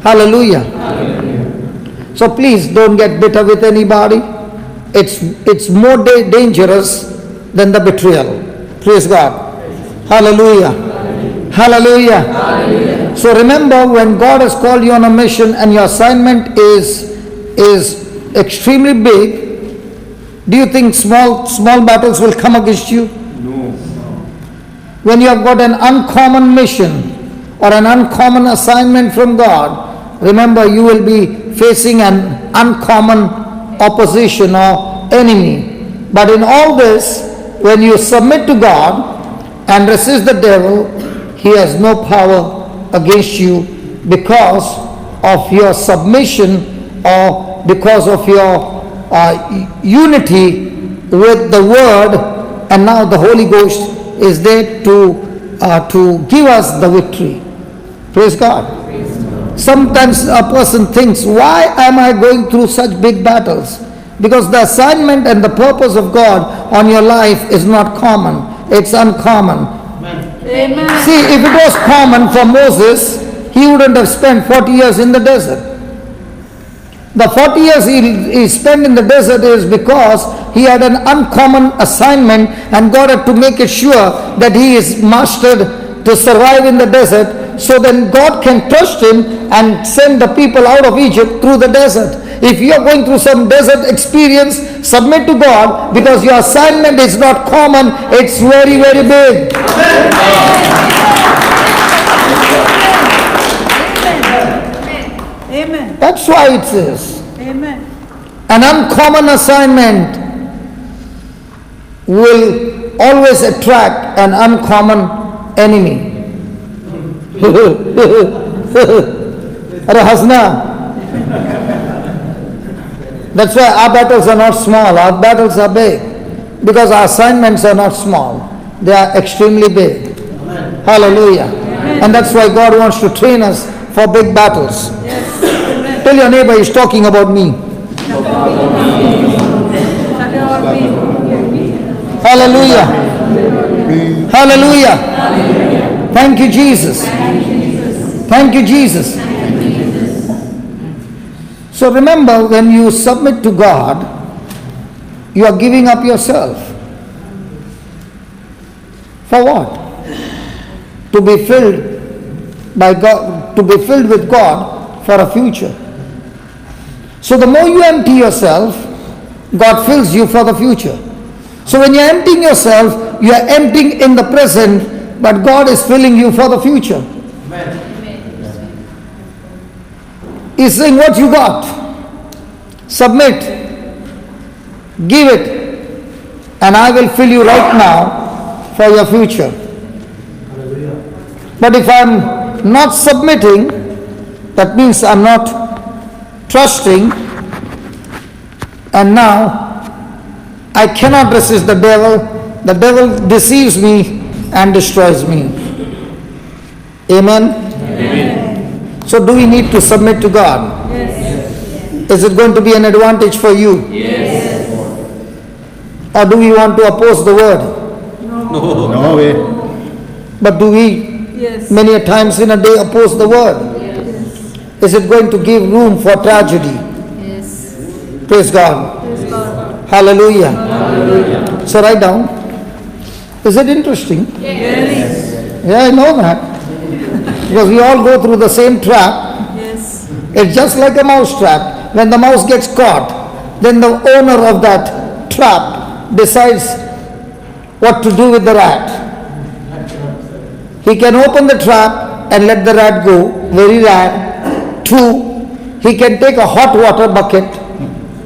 Hallelujah. So please don't get bitter with anybody. It's more dangerous than the betrayal. Praise God. Hallelujah. Hallelujah. So remember, when God has called you on a mission and your assignment is extremely big, do you think small battles will come against you? No. When you have got an uncommon mission or an uncommon assignment from God, remember you will be facing an uncommon opposition or enemy. But in all this, when you submit to God and resist the devil, he has no power against you because of your submission or because of your unity with the Word, and now the Holy Ghost is there to give us the victory. Praise God. Sometimes a person thinks, why am I going through such big battles? Because the assignment and the purpose of God on your life is not common, it's uncommon. Amen. See, if it was common for Moses, he wouldn't have spent 40 years in the desert. The 40 years he spent in the desert is because he had an uncommon assignment, and God had to make it sure that he is mastered to survive in the desert, so then God can trust him and send the people out of Egypt through the desert. If you are going through some desert experience, submit to God, because your assignment is not common, it's very, very big. Amen. That's why it says, Amen. an uncommon assignment will always attract an uncommon enemy. Are hasna? That's why our battles are not small, our battles are big. Because our assignments are not small, they are extremely big. Hallelujah. And that's why God wants to train us for big battles. Tell your neighbor, he's talking about me. Hallelujah. Hallelujah. Thank you, Jesus. Thank you, Jesus. So remember, when you submit to God, you are giving up yourself. For what? To be filled by God, to be filled with God for a future. So the more you empty yourself, God fills you for the future. So when you're emptying yourself, you are emptying in the present, but God is filling you for the future. Amen. He's saying, what you got? Submit. Give it. and I will fill you right now for your future. But if I'm not submitting, that means I'm not trusting, and now I cannot resist the devil. The devil deceives me and destroys me. Amen? Amen. So do we need to submit to God? Yes. Is it going to be an advantage for you? Yes. Or do we want to oppose the word? No way. But do we Yes. many a times in a day oppose the word? Is it going to give room for tragedy? Yes. Praise God. Praise God. Hallelujah. So write down. Is it interesting? Yes. Yeah, I know that. Because we all go through the same trap. Yes. It's just like a mouse trap. When the mouse gets caught, then the owner of that trap decides what to do with the rat. He can open the trap and let the rat go, very rare. Two, he can take a hot water bucket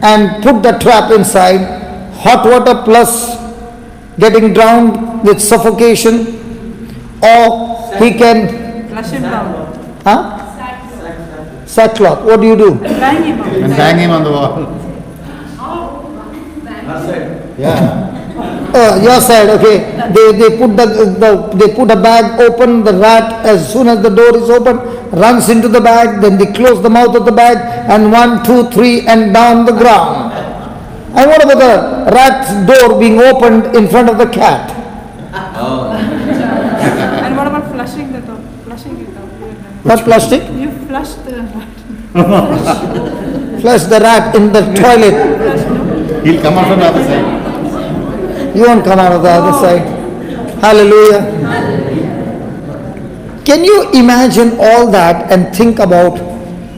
and put the trap inside. Hot water plus getting drowned with suffocation. Or he can, Flush him down. sackcloth. What do you do? Bang him out. And hang him on the wall. Yeah. Your side, okay. They put a bag open, the rat, as soon as the door is open, runs into the bag, then they close the mouth of the bag, and 1, 2, 3, and down the ground. And what about the rat's door being opened in front of the cat? And what about flushing the top? Flushing it out. What plastic? You flush the rat. Flush the rat in the toilet. Flush, no? He'll come out from the other side. You won't come out of the other side. Hallelujah. Can you imagine all that and think about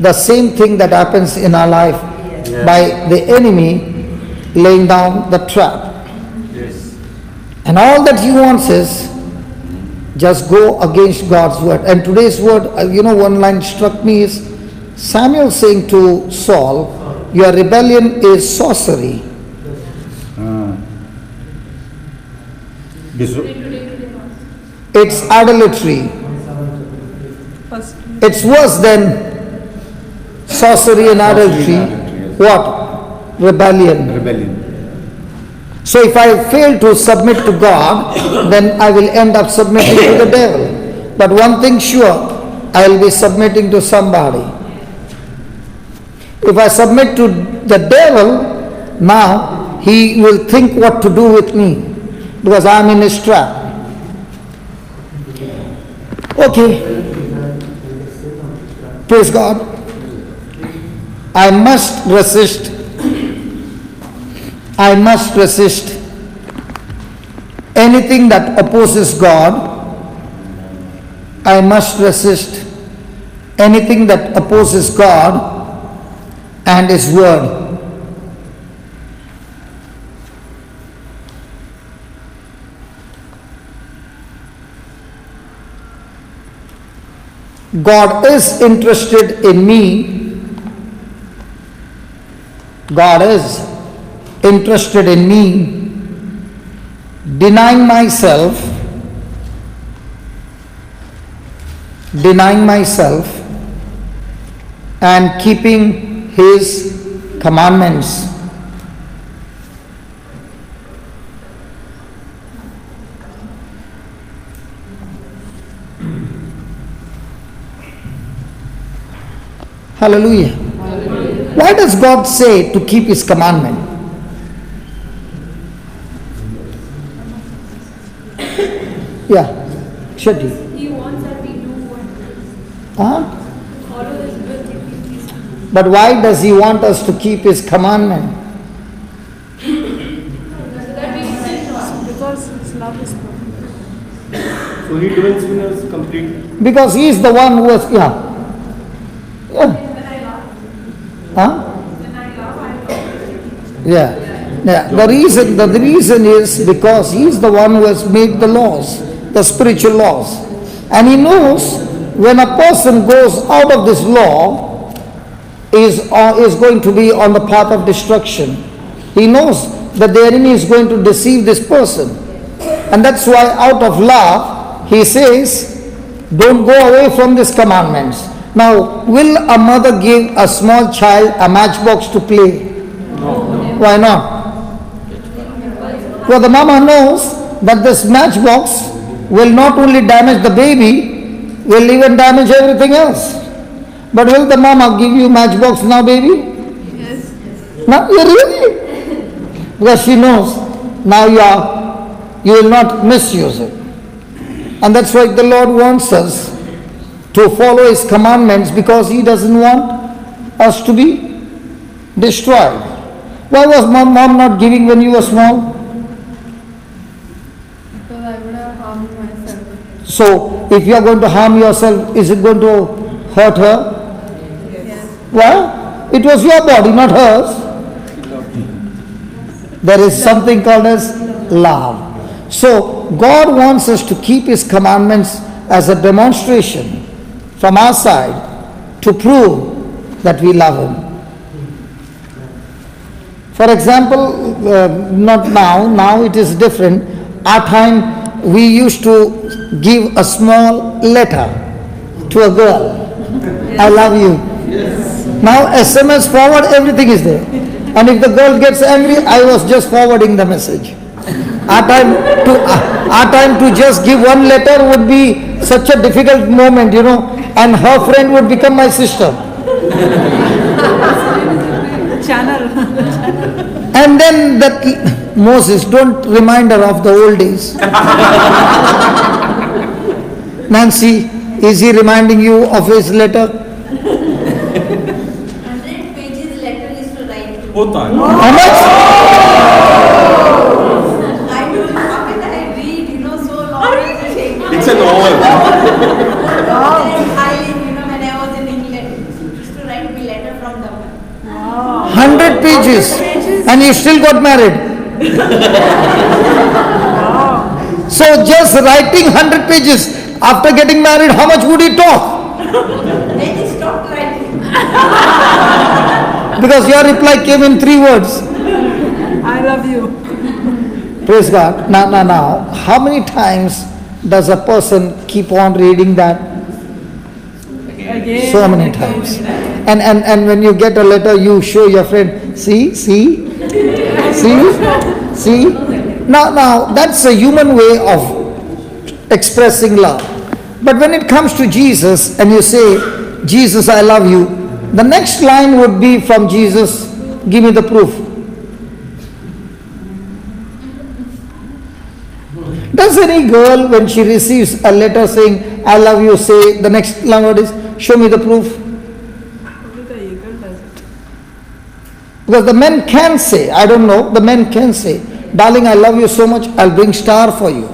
the same thing that happens in our life by the enemy laying down the trap? Yes. And all that he wants is just go against God's word. And today's word, one line struck me is Samuel saying to Saul, your rebellion is sorcery. It's idolatry. First. It's worse than sorcery and idolatry. What? Rebellion. Rebellion. So if I fail to submit to God, then I will end up submitting to the devil. But one thing sure, I will be submitting to somebody. If I submit to the devil, now he will think what to do with me, because I am in his trap. Okay. Praise God. I must resist anything that opposes God. I must resist anything that opposes God and His word. God is interested in me. God is interested in me denying myself and keeping His commandments. Hallelujah. Why does God say to keep His commandment? Yeah, Shetty. He wants that we do what follow His will, keep His commandments. But why does He want us to keep His commandment? So that we sin not. Because His love is perfect. So he dwells in us complete. Because He is the one who has, yeah. Huh? Yeah. The reason is because He is the one who has made the laws, the spiritual laws. And He knows when a person goes out of this law is going to be on the path of destruction. He knows that the enemy is going to deceive this person. And that's why out of love, he says, don't go away from these commandments. Now, will a mother give a small child a matchbox to play? No. Why not? Well, the mama knows that this matchbox will not only damage the baby, will even damage everything else. But will the mama give you matchbox now, baby? Yes. No, you really? Because she knows now you will not misuse it. And that's why the Lord wants us to follow His commandments, because He doesn't want us to be destroyed. Why was mom not giving when you were small? Because I would have harmed myself. So, if you are going to harm yourself, is it going to hurt her? Yes. Well, it was your body, not hers. There is something called as love. So, God wants us to keep His commandments as a demonstration from our side to prove that we love Him. For example, not now it is different. Our time we used to give a small letter to a girl. I love you. Now SMS forward, everything is there. And if the girl gets angry, I was just forwarding the message. Our time to just give one letter would be such a difficult moment, and her friend would become my sister. Channel. And then that Moses, don't remind her of the old days. Nancy, is he reminding you of his letter? 100 pages letter is to write. How much? I don't know how can I read, so long. It's a novel. When I was in England, used to write me letter from the 100 pages. And you still got married. So just writing 100 pages, after getting married, how much would you talk? Then he stopped writing. Because your reply came in 3 words. I love you. Praise God. Now, how many times does a person keep on reading that? Again. So many times. And when you get a letter, you show your friend, see? Now, that's a human way of expressing love. But when it comes to Jesus, and you say, Jesus, I love you, the next line would be from Jesus, give me the proof. Does any girl, when she receives a letter saying, I love you, say, the next line word is, show me the proof? Only the eagle does it. Because the men can say, I don't know, the men can say, darling, I love you so much, I'll bring star for you.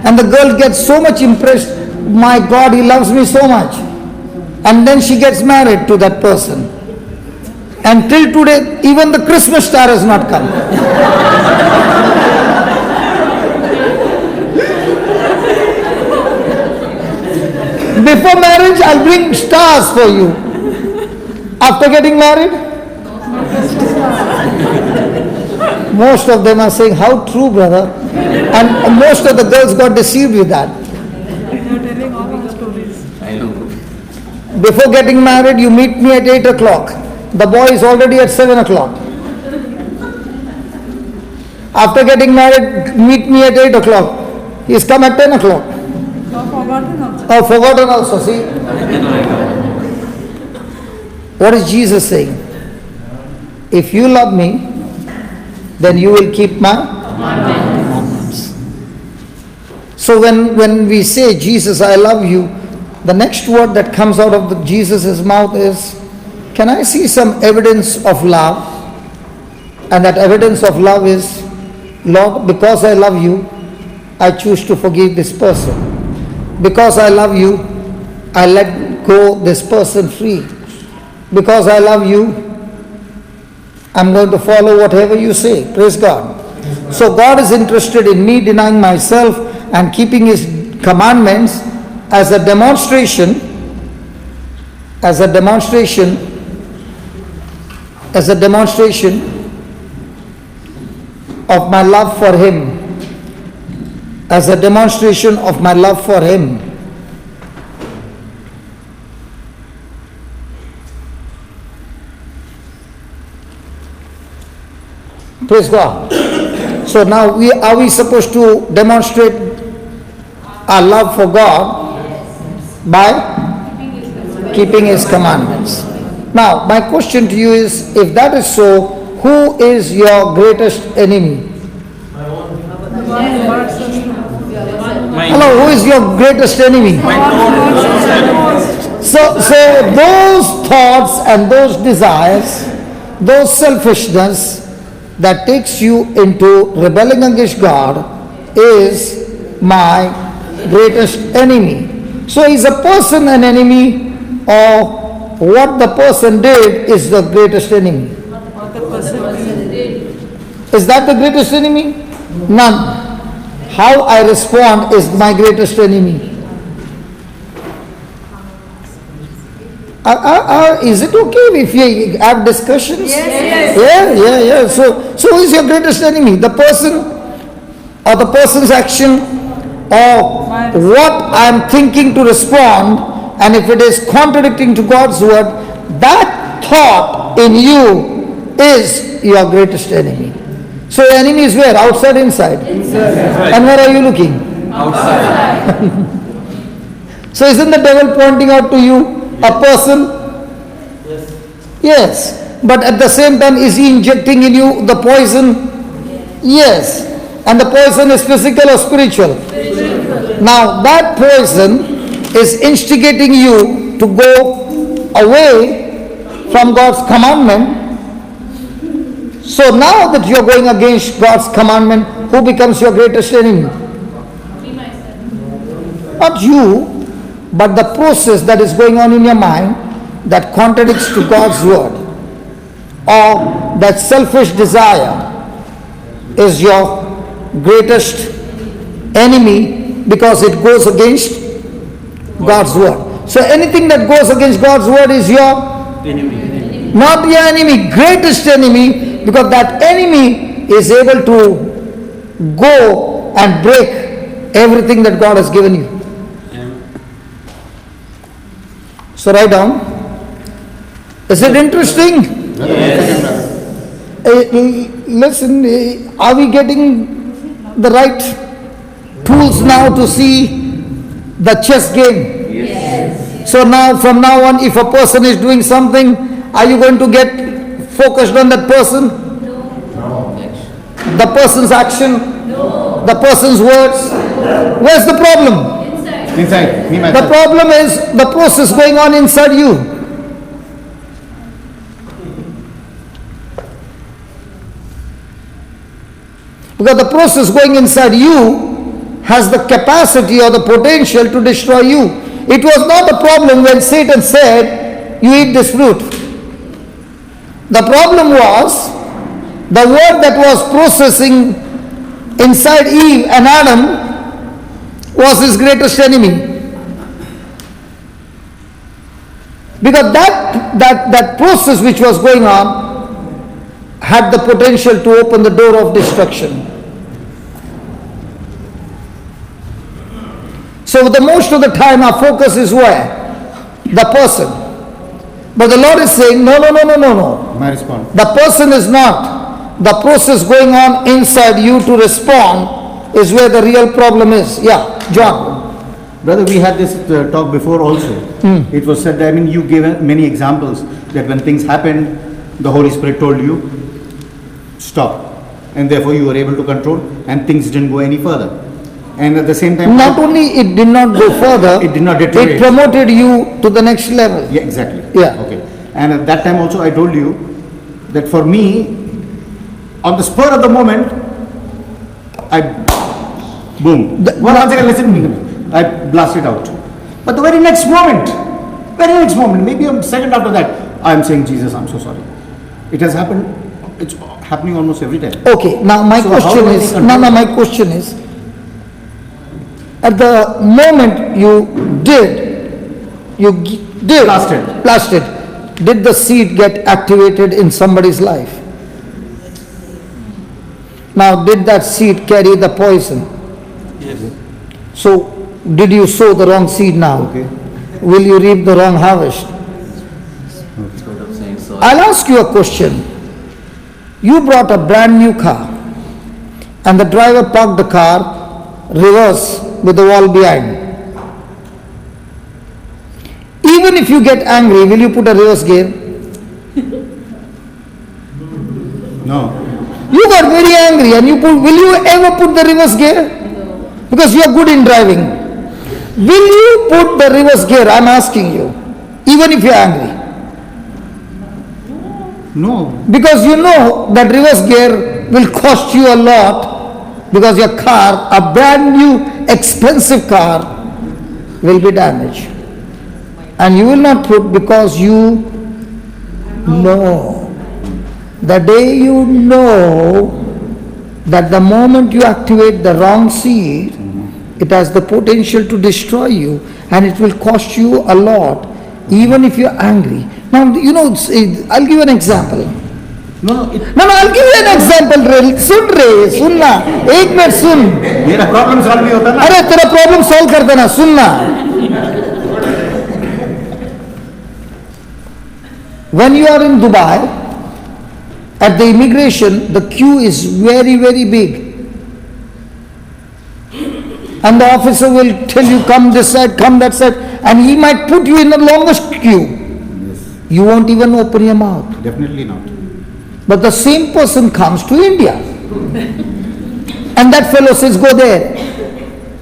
And the girl gets so much impressed, my God, he loves me so much. And then she gets married to that person. And till today, even the Christmas star has not come. Before marriage, I'll bring stars for you. After getting married, most of them are saying, how true, brother. And most of the girls got deceived with that. You're telling all the stories. I know. Before getting married, you meet me at 8 o'clock. The boy is already at 7 o'clock. After getting married, meet me at 8 o'clock. He's come at 10 o'clock. You're forgotten also. Oh, forgotten also, see? What is Jesus saying? If you love me, then you will keep my commandments. So when we say, Jesus, I love you, the next word that comes out of Jesus' mouth is, can I see some evidence of love? And that evidence of love is, Lord, because I love you, I choose to forgive this person. Because I love you, I let go this person free. Because I love you, I'm going to follow whatever you say. Praise God. So God is interested in me denying myself and keeping His commandments as a demonstration of my love for Him, as a demonstration of my love for Him. Praise God. So now are we supposed to demonstrate our love for God by keeping His commandments? Now my question to you is, if that is so, who is your greatest enemy? Hello, who is your greatest enemy? So those thoughts and those desires, those selfishness that takes you into rebelling against God is my greatest enemy. So is a person an enemy, or what the person did is the greatest enemy? Is that the greatest enemy? None. How I respond is my greatest enemy. Is it okay if we have discussions? Yes. Yeah. So who is your greatest enemy? The person, or the person's action, or what I am thinking to respond, and if it is contradicting to God's word, that thought in you is your greatest enemy. So your enemy is where? Outside, inside? Inside. And where are you looking? Outside. So isn't the devil pointing out to you a person? Yes. But at the same time, is he injecting in you the poison? Yes. And the poison is physical or spiritual? Now that poison is instigating you to go away from God's commandment. So now that you are going against God's commandment, who becomes your greatest enemy? Not you, but the process that is going on in your mind that contradicts to God's word, or that selfish desire is your greatest enemy because it goes against God's word. So anything that goes against God's word is your enemy. Not your enemy, greatest enemy, because that enemy is able to go and break everything that God has given you. So write down. Is it interesting? Yes. Listen, are we getting the right tools now to see the chess game? Yes. So now, from now on, if a person is doing something, are you going to get focused on that person? No. The person's action? No. The person's words? Where's the problem? Inside. Me, The myself. problem is the process going on inside you. Because the process going inside you has the capacity or the potential to destroy you. It was not a problem when Satan said, you eat this fruit. The problem was the word that was processing inside Eve and Adam was his greatest enemy. Because that process which was going on had the potential to open the door of destruction. So the most of the time our focus is where? The person. But the Lord is saying, no. My response. The person is not. The process going on inside you to respond is where the real problem is. Yeah, John. Brother, we had this talk before also. It was said, you gave many examples that when things happened, the Holy Spirit told you, stop. And therefore you were able to control and things didn't go any further. And at the same time... Not only it did not go further, it did not deteriorate. It promoted you to the next level. Yeah, exactly. Yeah. Okay. And at that time also I told you that for me, on the spur of the moment, boom. One second, listen to me. I blast it out. But the very next moment, maybe a second after that, I am saying, Jesus, I'm so sorry. It has happened, it's happening almost every time. Okay, now my question is, at the moment you blasted, did the seed get activated in somebody's life? Now, did that seed carry the poison? Yes. So, did you sow the wrong seed now? Okay. Will you reap the wrong harvest? Instead of saying sorry. I'll ask you a question. You brought a brand new car and the driver parked the car reverse with the wall behind. Even if you get angry, will you put a reverse gear? No. You got very angry and will you ever put the reverse gear? Because you are good in driving. Will you put the reverse gear? I'm asking you. Even if you are angry. No. Because you know that reverse gear will cost you a lot because your car, a brand new expensive car, will be damaged. And you will not put because you know. The day you know that the moment you activate the wrong seed, it has the potential to destroy you and it will cost you a lot, even if you're angry. Now, you know, I'll give an example. No, No, I'll give you an example. सुन ना, एक minute सुन. मेरा problem solve नहीं होता ना. अरे तेरा problem solve कर देना, सुन ना. When you are in Dubai, at the immigration, the queue is very, very big. And the officer will tell you, come this side, come that side, and he might put you in the longest queue. Yes. You won't even open your mouth. Definitely not. But the same person comes to India. And that fellow says, go there.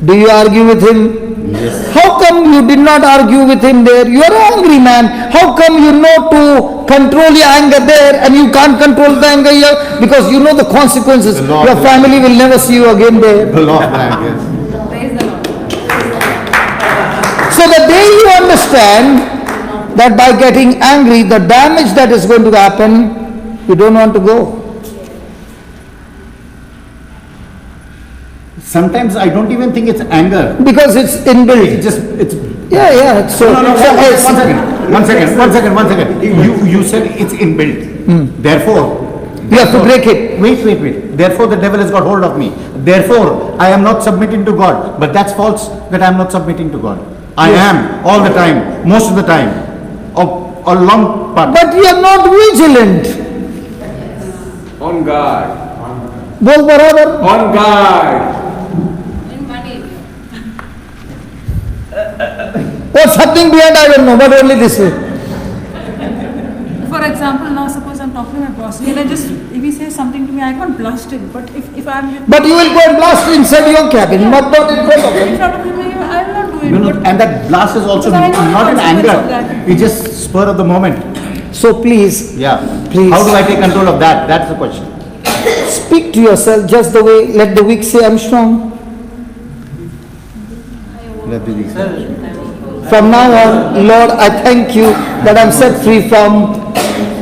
Do you argue with him? Yes. How come you did not argue with him there? You are an angry man. How come you know to control your anger there and you can't control the anger here? Because you know the consequences. The law Your of the family will never see you again there. The law of land, yes. So the day you understand that by getting angry, the damage that is going to happen, you don't want to go. Sometimes I don't even think it's anger. Because it's inbuilt. It's Yeah. So, no, so one second. You said it's inbuilt. Therefore, you have to break it. Wait. Therefore, the devil has got hold of me. Therefore, I am not submitting to God. But that's false that I am not submitting to God. I am all the time, most of the time, a long part. But you are not vigilant. On guard. बोल बराबर. On guard. What's happening behind, I don't know, but only this way. For example, now suppose I'm talking to my boss, and if he says something to me, I can't blast him. But if I'm with But you will go and blast inside your cabin, not in front of in him. front of him, I will not do it. No, But and that blast is also Because I know the not in consequence of anger. that. It's just spur of the moment. So please, Yeah. Please. How do I take control of that? That's the question. speak to yourself just the way, let the weak say, I'm strong. Let the weak say. From now on, Lord, I thank you that I'm set free from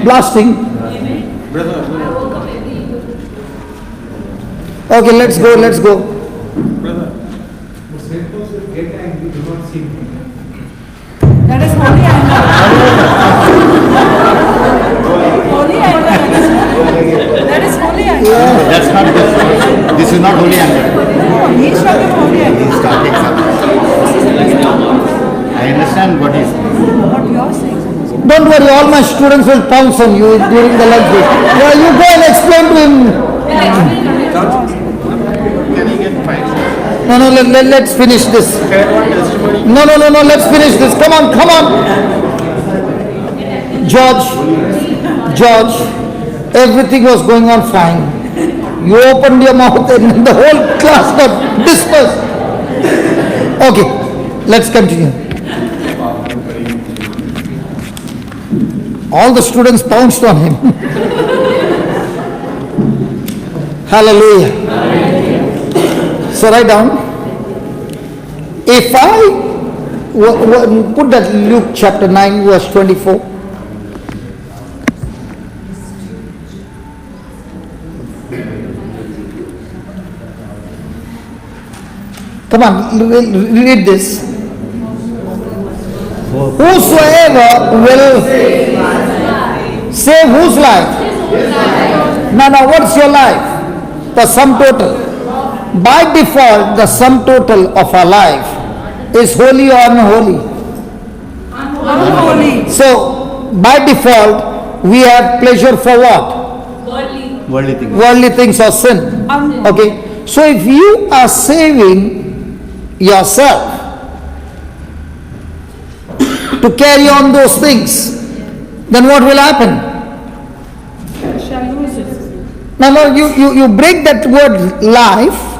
blasting. Okay, let's go. that is holy anger. Holy anger. That is holy anger. That's not this. This is not holy anger. No, he's talking about holy anger. He's talking something. I understand what he's saying. What you're saying. Don't worry, all my students will pounce on you during the lunch break. Yeah, you go and explain to him. Can he get fired? No, let's finish this. No, let's finish this. Come on. George, everything was going on fine. You opened your mouth and the whole class got dispersed. Okay, let's continue. All the students pounced on him. Hallelujah. So write down. If I put that Luke chapter 9 verse 24. Come on, read this. Whosoever will save whose life? Now, what's your life? the sum total. By default, the sum total of our life is holy or unholy. Unholy. So, by default, we have pleasure for what? Worldly things. Worldly things or sin. Okay. So, if you are saving yourself to carry on those things, then what will happen? Shall lose it. Now, you break that word life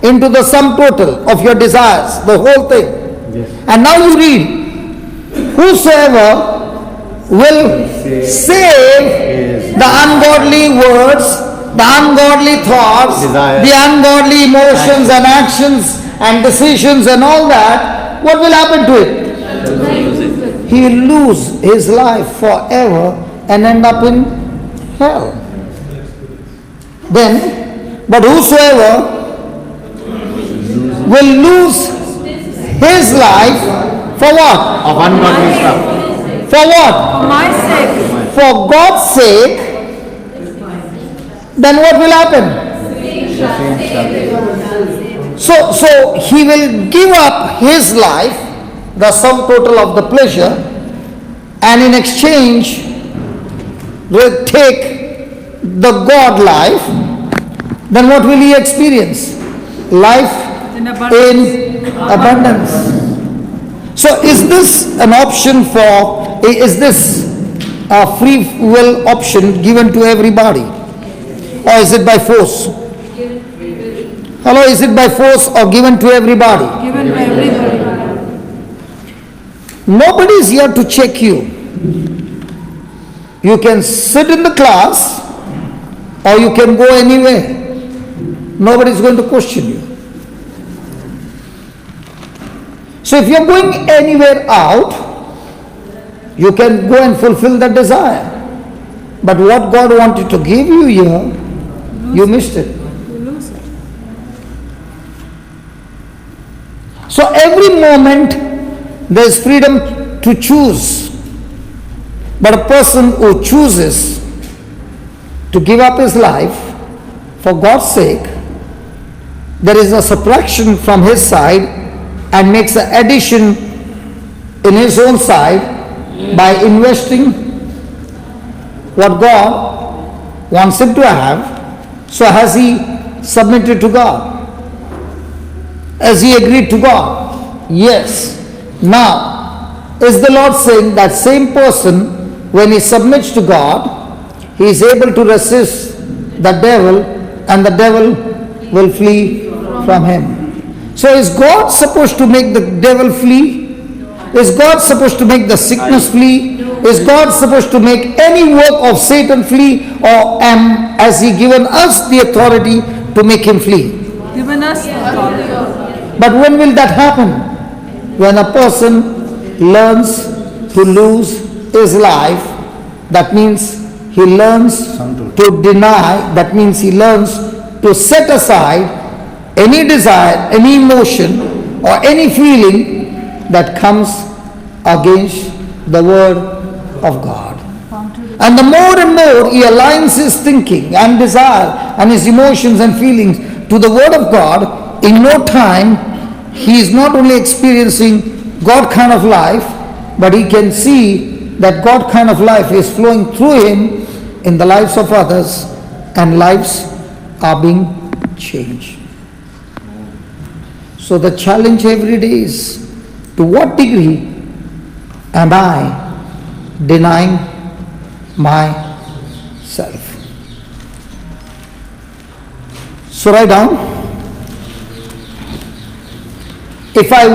into the sum total of your desires, the whole thing. Yes. And now you read, whosoever will save the ungodly words, the ungodly thoughts, Desires. the ungodly emotions and actions and decisions and all that, what will happen to it? He will lose his life forever and end up in hell. Then, but whosoever will lose his life for what? Of ungodly stuff. For what? For my sake. For God's sake, then what will happen? So he will give up his life, the sum total of the pleasure, and in exchange will take the God life. Then what will he experience? Life In abundance. in abundance. So is this an option is this a free will option given to everybody? Or is it by force? Hello, is it by force or given to everybody? Given to everybody. Nobody is here to check you. You can sit in the class or you can go anywhere. Nobody is going to question you. So if you're going anywhere out, you can go and fulfill that desire. But what God wanted to give you here, you missed it. You lose it. So every moment there is freedom to choose. But a person who chooses to give up his life for God's sake, there is a subtraction from his side and makes an addition in his own side by investing what God wants him to have. So has he submitted to God? Has he agreed to God? Yes. Now, is the Lord saying that same person, when he submits to God, he is able to resist the devil and the devil will flee from him? So is God supposed to make the devil flee? Is God supposed to make the sickness flee? Is God supposed to make any work of Satan flee? Or has he given us the authority to make him flee? Given us authority. But when will that happen? When a person learns to lose his life, that means he learns to deny, that means he learns to set aside any desire, any emotion or any feeling that comes against the word of God. And the more and more he aligns his thinking and desire and his emotions and feelings to the word of God, in no time he is not only experiencing God kind of life, but he can see that God kind of life is flowing through him in the lives of others and lives are being changed. So the challenge every day is, to what degree am I denying myself? So write down, if I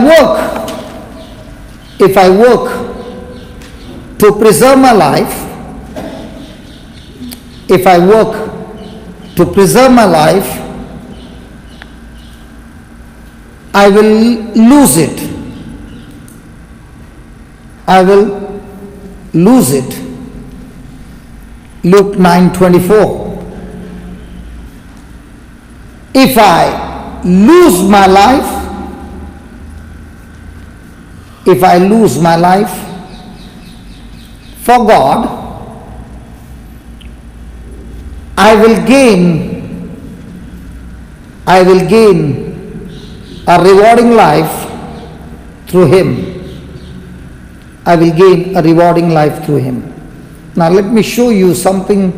work to preserve my life, if I work to preserve my life, I will lose it. I will lose it. Luke 9:24. If I lose my life, if I lose my life for God, I will gain I will gain a rewarding life through him. I will gain a rewarding life through him. Now let me show you something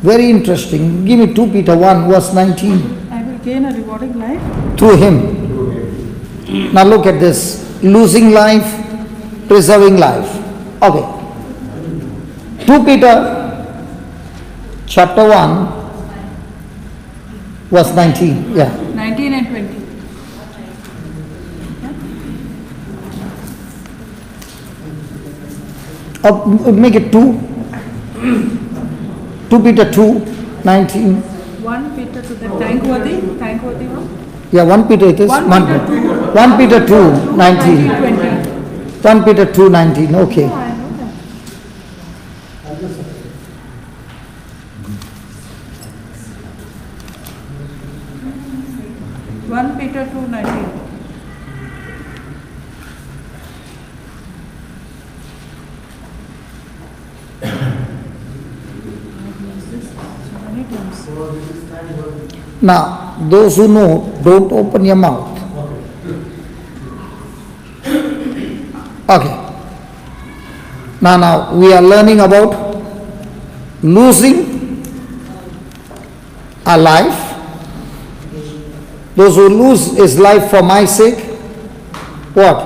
very interesting. Give me 2 Peter 1 verse 19. I will gain a rewarding life. Through him. Now look at this. Losing life, preserving life. Okay. 2 Peter chapter 1 verse 19. Yeah. 19 and 20. Make it 2. 2 Peter 2, 19. 1 Peter to the thankworthy one. Yeah, 1 Peter it is. 1 Peter 2. 1 Peter 2, 19. 20. 1 Peter 2, 19. Okay. I know that. 1 Peter 2:19. Now, those who know, don't open your mouth. Okay. Now, we are learning about losing a life. Those who lose his life for my sake, what?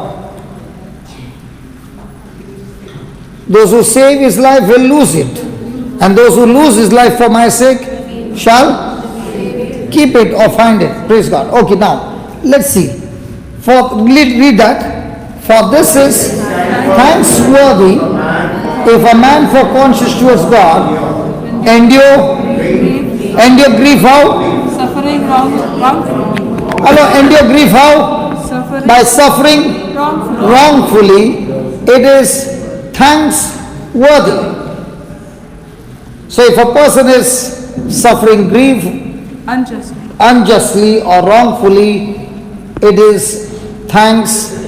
Those who save his life will lose it. And those who lose his life for my sake shall keep it or find it. Praise God. Okay, now, let's see. Read that. For this is thanksworthy if a man for conscience towards God endure grief how? Suffering wrongfully. Hello, endure grief how? Suffering By suffering wrongfully. It is thanksworthy. So if a person is suffering grief unjustly or wrongfully, it is thanksworthy.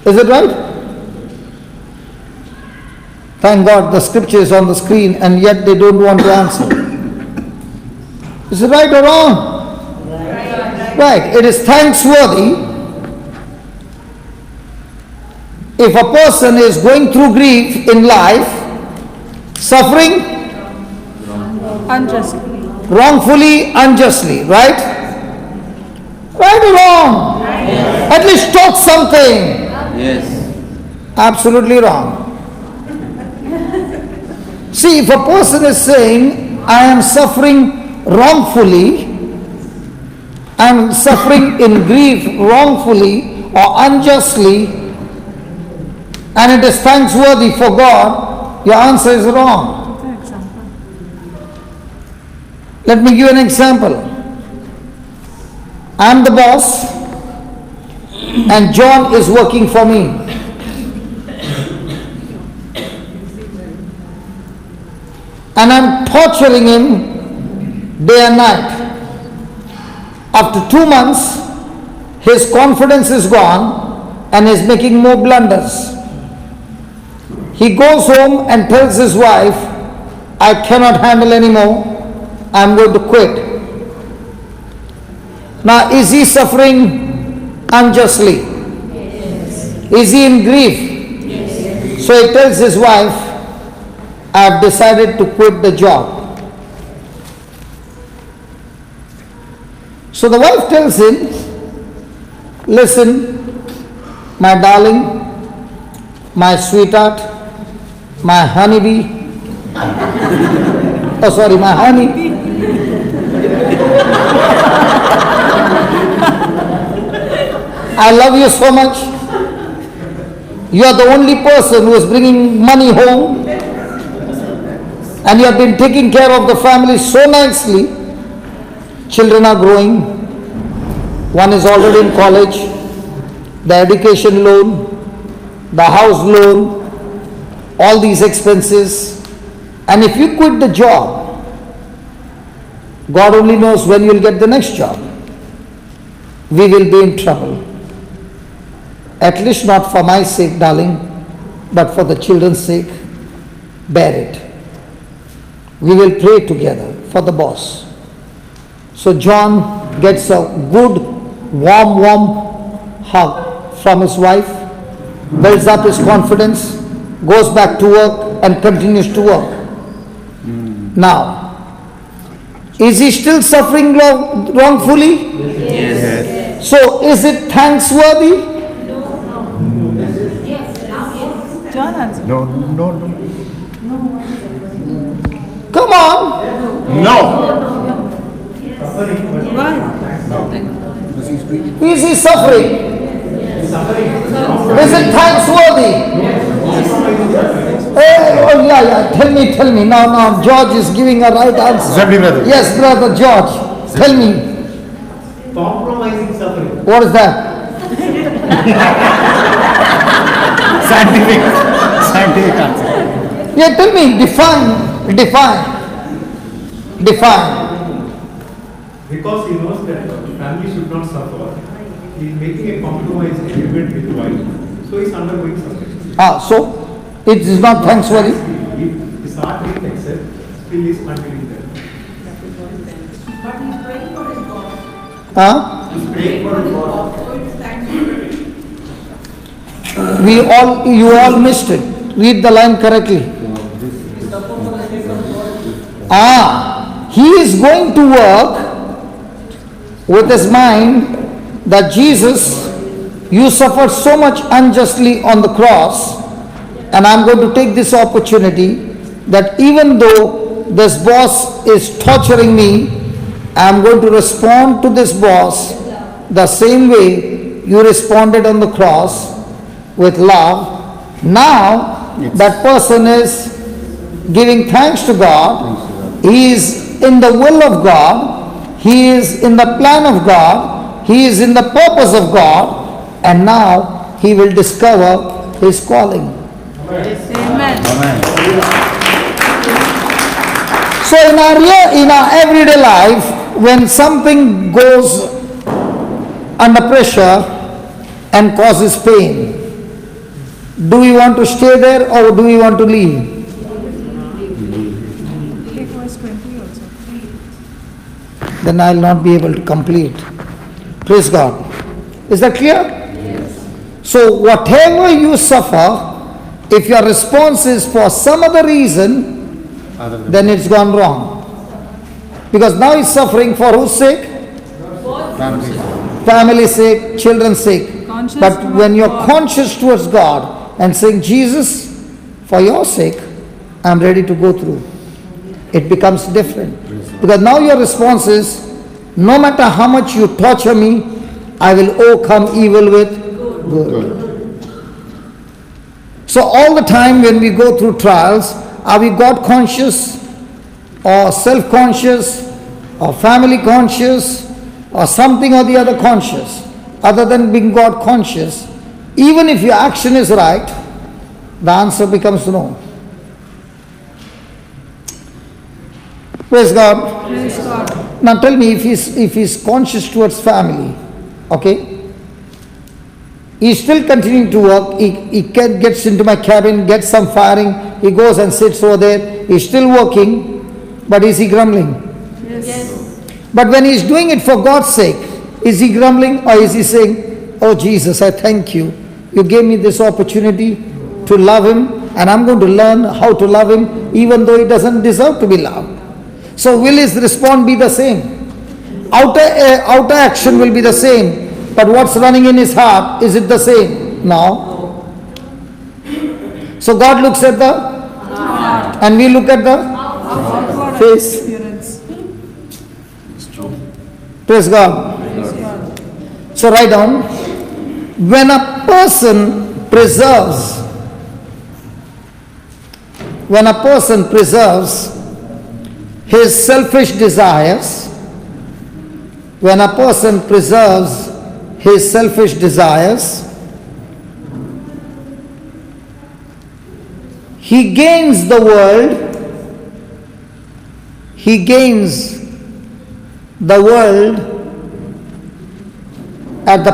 Is it right? Thank God the scripture is on the screen and yet they don't want to answer. Is it right or wrong? Right. It is thanksworthy. If a person is going through grief in life, suffering wrongfully, unjustly, right? Right or wrong? At least talk something. Yes. Absolutely wrong. See, if a person is saying, I am suffering wrongfully, I am suffering in grief wrongfully or unjustly, and it is thanksworthy for God, your answer is wrong. Let me give you an example. I am the boss and John is working for me. And I am torturing him day and night. After 2 months, his confidence is gone and is making more blunders. He goes home and tells his wife, I cannot handle anymore, I am going to quit. Now, is he suffering unjustly? Yes. Is he in grief? Yes. So he tells his wife, I have decided to quit the job. So the wife tells him, listen, my darling, my sweetheart, my honeybee, oh sorry, my honey, I love you so much. You are the only person who is bringing money home and you have been taking care of the family so nicely. Children are growing. One is already in college. The education loan, the house loan, all these expenses. And if you quit the job, God only knows when you will get the next job. We will be in trouble. At least not for my sake, darling, but for the children's sake. Bear it. we will pray together for the boss. So John gets a good, warm hug from his wife, builds up his confidence, goes back to work and continues to work. Now, is he still suffering wrongfully? Yes. So is it thanksworthy? John answered. No, no, no. Come on. No. Why? Is he suffering? Is it thanksworthy? Oh yeah. Tell me. Now George is giving a right answer. Assembly brother. Yes, brother George. Tell me. Compromising suffering. What is that? Scientific answer. Yeah, tell me. Define. Because he knows that the family should not suffer, he is making a compromise agreement with the wife. So he is undergoing suffering. So it is not thanksworthy. If his heart didn't accept, still he is continuing there. But he's praying for his God. He is praying for his God. So it's thankful. You all missed it. Read the line correctly. He is going to work with his mind that Jesus, you suffered so much unjustly on the cross, and I'm going to take this opportunity that even though this boss is torturing me, I'm going to respond to this boss the same way you responded on the cross with love. Now that person is giving thanks to God. He is in the will of God. He is in the plan of God. He is in the purpose of God. And now he will discover his calling. Amen. So in our everyday life, when something goes under pressure and causes pain, do we want to stay there or do we want to leave? Take verse 20 also. Then I will not be able to complete. Praise God. Is that clear? Yes. So whatever you suffer, if your response is for some other reason, then it's gone wrong. Because now he's suffering for whose sake? Family's sake, children's sake. Conscious But towards when you're God. conscious towards God and saying, Jesus, for your sake, I'm ready to go through, it becomes different. Because now your response is, no matter how much you torture me, I will overcome evil with good. So all the time when we go through trials, are we God conscious or self-conscious or family conscious or something or the other conscious? Other than being God conscious, even if your action is right, the answer becomes no. Praise God. Praise God. Now tell me, if he's conscious towards family, okay? He's still continuing to work. He gets into my cabin, gets some firing, he goes and sits over there. He's still working, but is he grumbling? Yes. But when he's doing it for God's sake, is he grumbling or is he saying, oh Jesus, I thank you. You gave me this opportunity to love him, and I'm going to learn how to love him even though he doesn't deserve to be loved. So will his response be the same? Outer action will be the same, but what's running in his heart, is it the same? No. So God looks at the heart and we look at the Outward face. appearance. Praise God. So write down, when a person preserves his selfish desires, when a person preserves his selfish desires, he gains the world, at the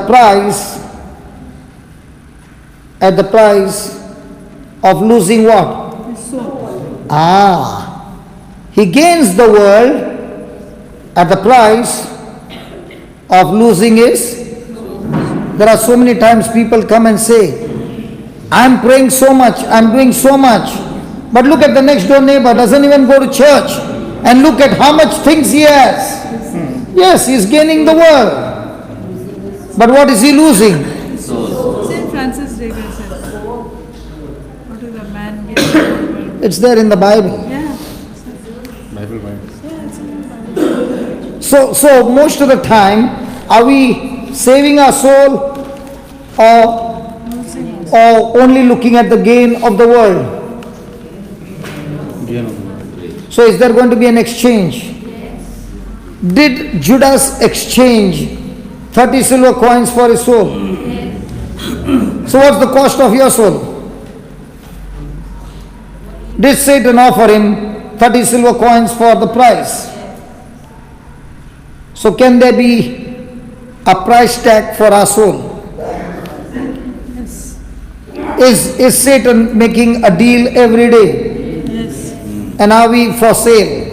price of losing what? His soul. He gains the world at the price of losing his. There are so many times people come and say, I'm praying so much, I'm doing so much, but look at the next door neighbor, doesn't even go to church, and look at how much things he has. Yes, he is gaining the world, but what is he losing? St. Francis Xavier says, what is a man gain the world? It's there in the Bible. Yeah. So most of the time, are we saving our soul or only looking at the gain of the world? So is there going to be an exchange? Did Judas exchange 30 silver coins for his soul? So what's the cost of your soul? Did Satan offer him 30 silver coins for the price? So can there be a price tag for our soul? Is Satan making a deal every day? Yes. And are we for sale?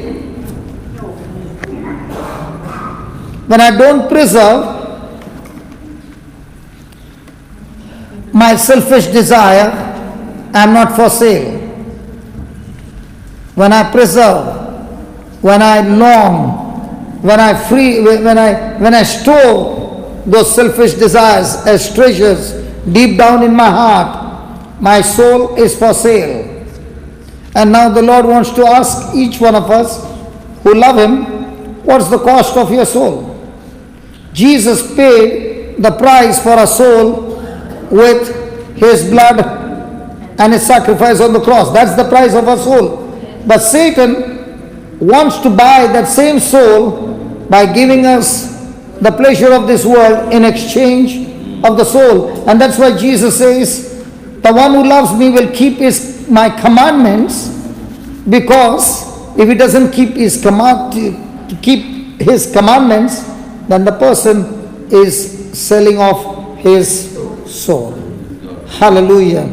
When I don't preserve my selfish desire, I am not for sale. When I preserve, when I long, when I store those selfish desires as treasures deep down in my heart, my soul is for sale. And now the Lord wants to ask each one of us who love Him, what's the cost of your soul? Jesus paid the price for a soul with His blood and His sacrifice on the cross. That's the price of a soul. But Satan wants to buy that same soul by giving us the pleasure of this world in exchange of the soul. And that's why Jesus says, the one who loves me will keep my commandments, because if he doesn't keep his commandments, then the person is selling off his soul. Hallelujah.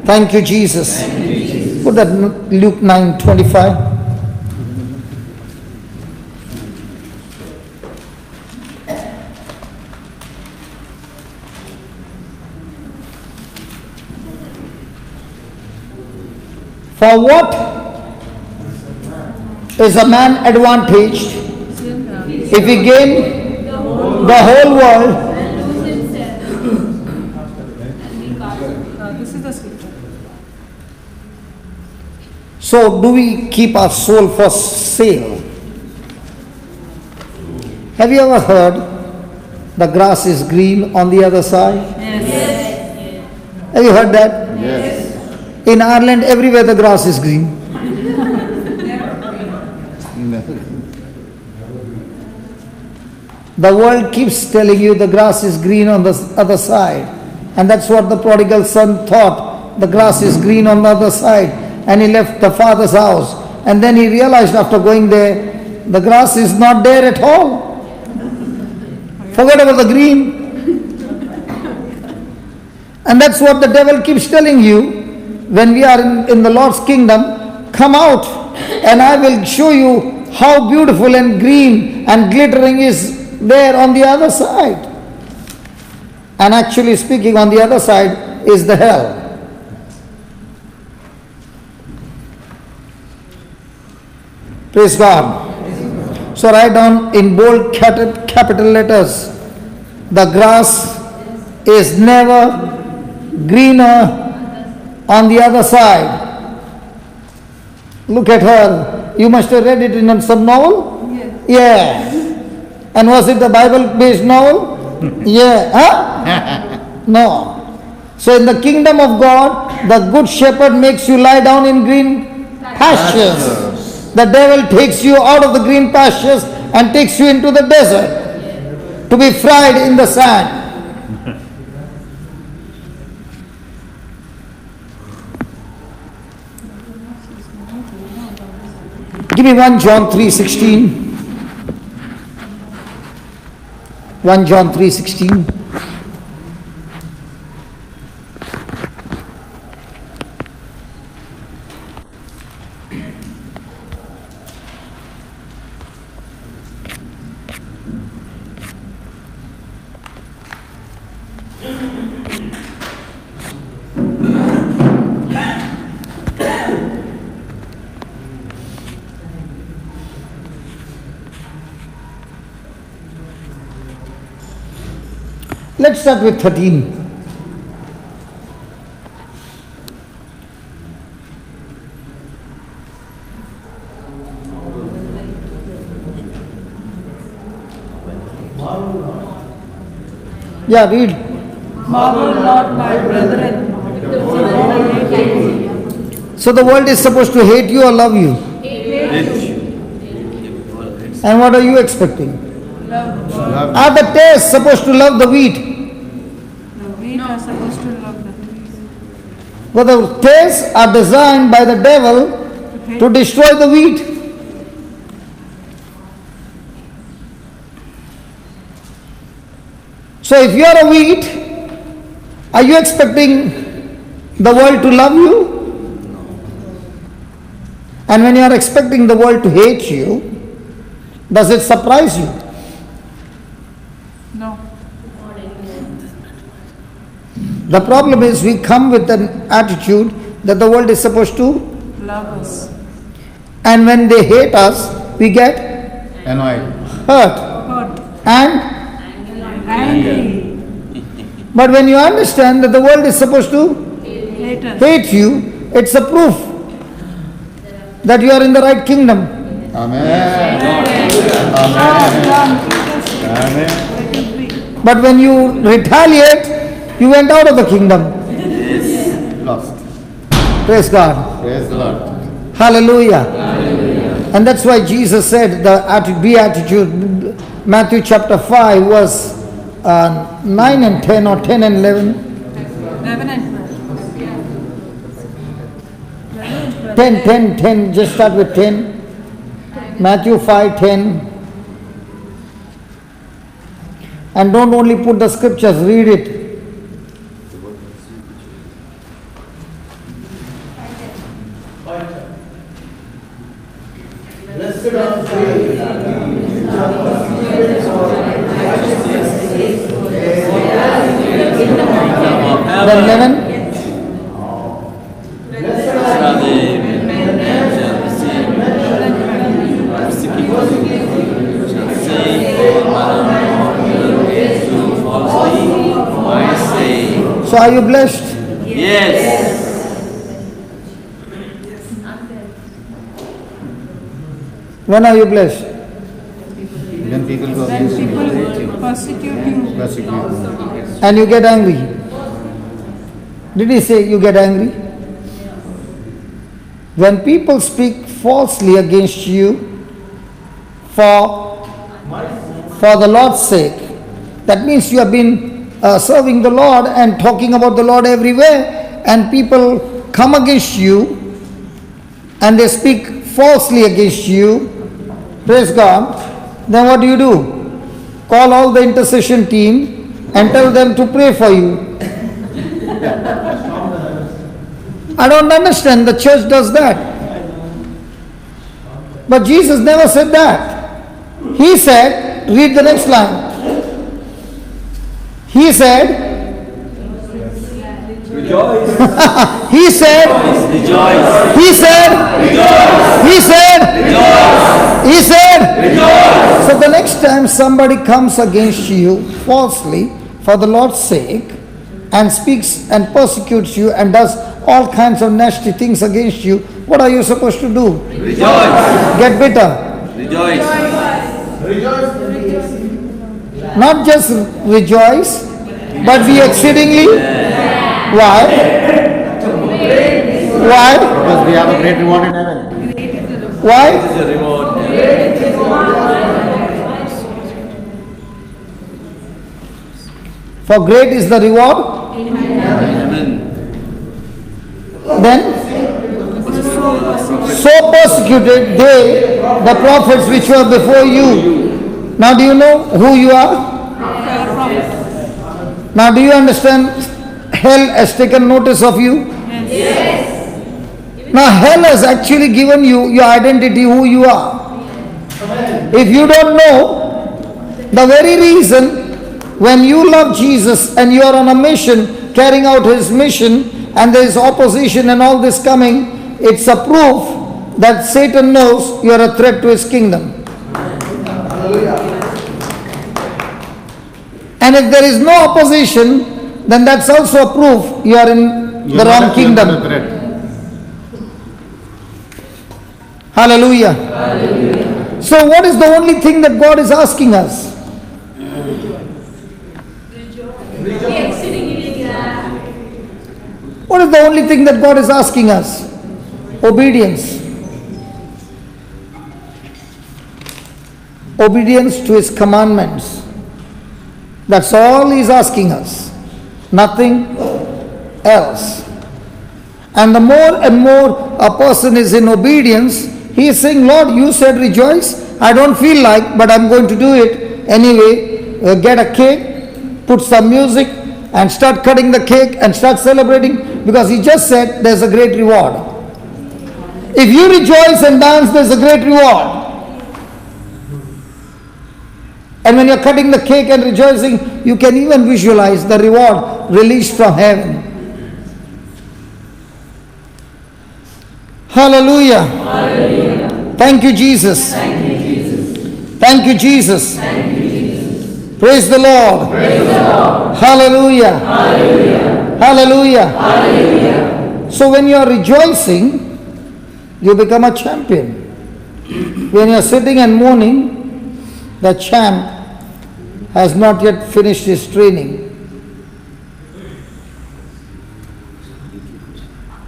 Thank you, Jesus. Put that Luke 9:25. For what is a man advantaged if he gain the whole world? This is the scripture. So do we keep our soul for sale? Have you ever heard the grass is green on the other side? Yes. Have you heard that? Yes. In Ireland, everywhere the grass is green. The world keeps telling you the grass is green on the other side. And that's what the prodigal son thought. The grass is green on the other side. And he left the father's house. And then he realized after going there, the grass is not there at all. Forget about the green. And that's what the devil keeps telling you. When we are in the Lord's kingdom, come out and I will show you how beautiful and green and glittering is there on the other side. And actually speaking, on the other side is the hell. Praise God. So write down in bold capital letters, the grass is never greener on the other side. Look at her. You must have read it in some novel? Yes. Yeah. And was it a Bible-based novel? Yeah. Huh? No. So in the kingdom of God, the good shepherd makes you lie down in green pastures. The devil takes you out of the green pastures and takes you into the desert to be fried in the sand. Give me 1 John 3:16. 1 John 3:16. Let's start with 13. Yeah, read. Marvel not, my brethren. So the world is supposed to hate you or love you? And what are you expecting? Love. Are the tares supposed to love the wheat? The wheat are supposed to love the wheat. But the tares are designed by the devil to destroy the wheat. So if you are a wheat, are you expecting the world to love you? And when you are expecting the world to hate you, does it surprise you? No. The problem is we come with an attitude that the world is supposed to, Love us. and when they hate us, we get Annoyed. hurt. God. And Angry. but when you understand that the world is supposed to Hate us. hate you, it's a proof that you are in the right kingdom. Amen. Amen. But when you retaliate, you went out of the kingdom. Lost. Praise God. Praise the Lord. Hallelujah. And that's why Jesus said the beatitude, Matthew chapter 5 verse 9 and 10 or 10 and 11. 11 and 12. 10, just start with 10. Matthew 5, 10. And don't only put the scriptures, read it. Then 11. So are you blessed? Yes. When are you blessed? When people go When against you, people persecute you. persecute you. And you get angry. Did he say you get angry? When people speak falsely against you for the Lord's sake, that means you have been serving the Lord and talking about the Lord everywhere, and people come against you and they speak falsely against you, praise God, then what do? Call all the intercession team and tell them to pray for you. I don't understand, the church does that. But Jesus never said that. He said, read the next line. He said, Rejoice. he said, Rejoice. he said, he said, he said. So the next time somebody comes against you falsely for the Lord's sake and speaks and persecutes you and does all kinds of nasty things against you, what are you supposed to do? Rejoice. Get bitter. Rejoice. Not just rejoice, but be exceedingly. Why? Why? Because we have a great reward in heaven. Why? The reward. For great is the reward. Amen. Then, so persecuted they, the prophets which were before you. Now do you know who you are? Now do you understand hell has taken notice of you? Yes. Now hell has actually given you your identity, who you are. If you don't know, The very reason when you love Jesus and you are on a mission, carrying out his mission, and there is opposition and all this coming, it's a proof that Satan knows you are a threat to his kingdom. And if there is no opposition, then that's also a proof you are in the wrong kingdom. Hallelujah. So what is the only thing that God is asking us? What is the only thing that God is asking us? Obedience. Obedience to his commandments. That's all he is asking us. Nothing else. And the more and more a person is in obedience, he is saying, Lord, you said rejoice. I don't feel like, but I'm going to do it anyway. Get a cake, put some music, and start cutting the cake and start celebrating, because he just said there's a great reward. If you rejoice and dance, there's a great reward. And when you're cutting the cake and rejoicing, you can even visualize the reward released from heaven. Hallelujah. Hallelujah. Thank you, Jesus. Thank you, Jesus. Thank you, Jesus. Thank you, Jesus. Praise the Lord. Praise the Lord. Hallelujah. Hallelujah. Hallelujah. Hallelujah. So when you are rejoicing, you become a champion. When you are sitting and mourning, the champ has not yet finished his training.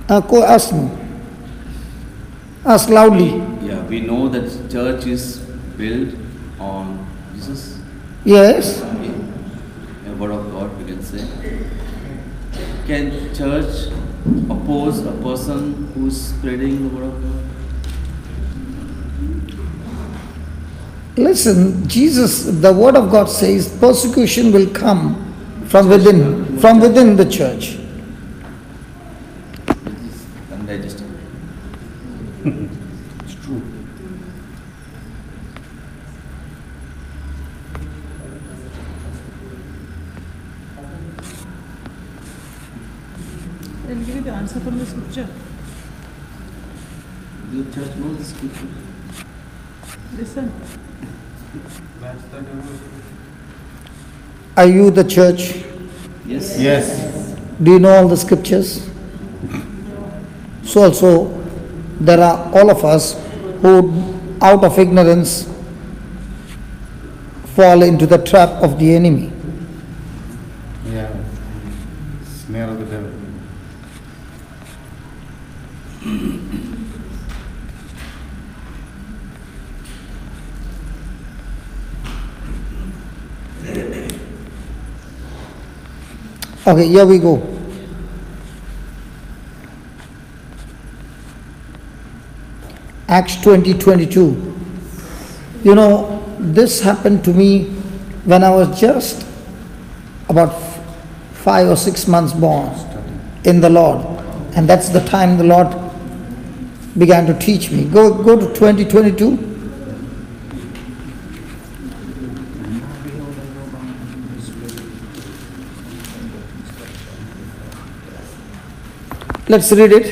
Ask me. Ask loudly. Yeah, we know that church is built on Jesus. Yes. Okay. A word of God, we can say. Can church oppose a person who is spreading the word of God? Listen, Jesus, the word of God says persecution will come from within the church. It is undigestible. It's true. I'll give you the answer from the scripture. The church knows the scripture. Listen. Are you the church? Yes. Yes. Do you know all the scriptures? So also, there are all of us who, out of ignorance, fall into the trap of the enemy. Yeah. Snare of the devil. Okay, here we go. Acts 20:22. You know, this happened to me when I was just about 5 or 6 months born in the Lord. And that's the time the Lord began to teach me. Go to 20:22. Let's read it.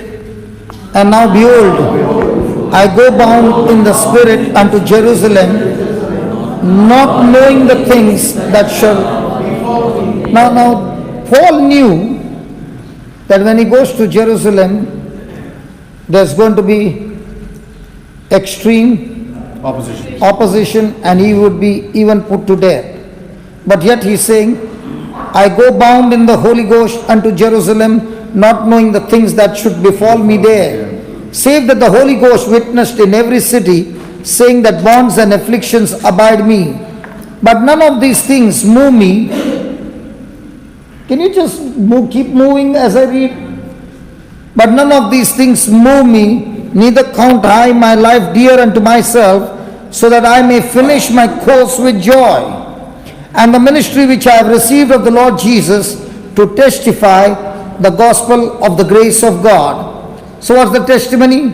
And now behold, I go bound in the Spirit unto Jerusalem, not knowing the things that shall. Now, Paul knew that when he goes to Jerusalem, there's going to be extreme opposition, and he would be even put to death. But yet he's saying, I go bound in the Holy Ghost unto Jerusalem, not knowing the things that should befall me there, save that the Holy Ghost witnessed in every city, saying that bonds and afflictions abide me. But none of these things move me. Can you just keep moving as I read? But none of these things move me, neither count I my life dear unto myself, so that I may finish my course with joy, and the ministry which I have received of the Lord Jesus, to testify the gospel of the grace of God. So what's the testimony?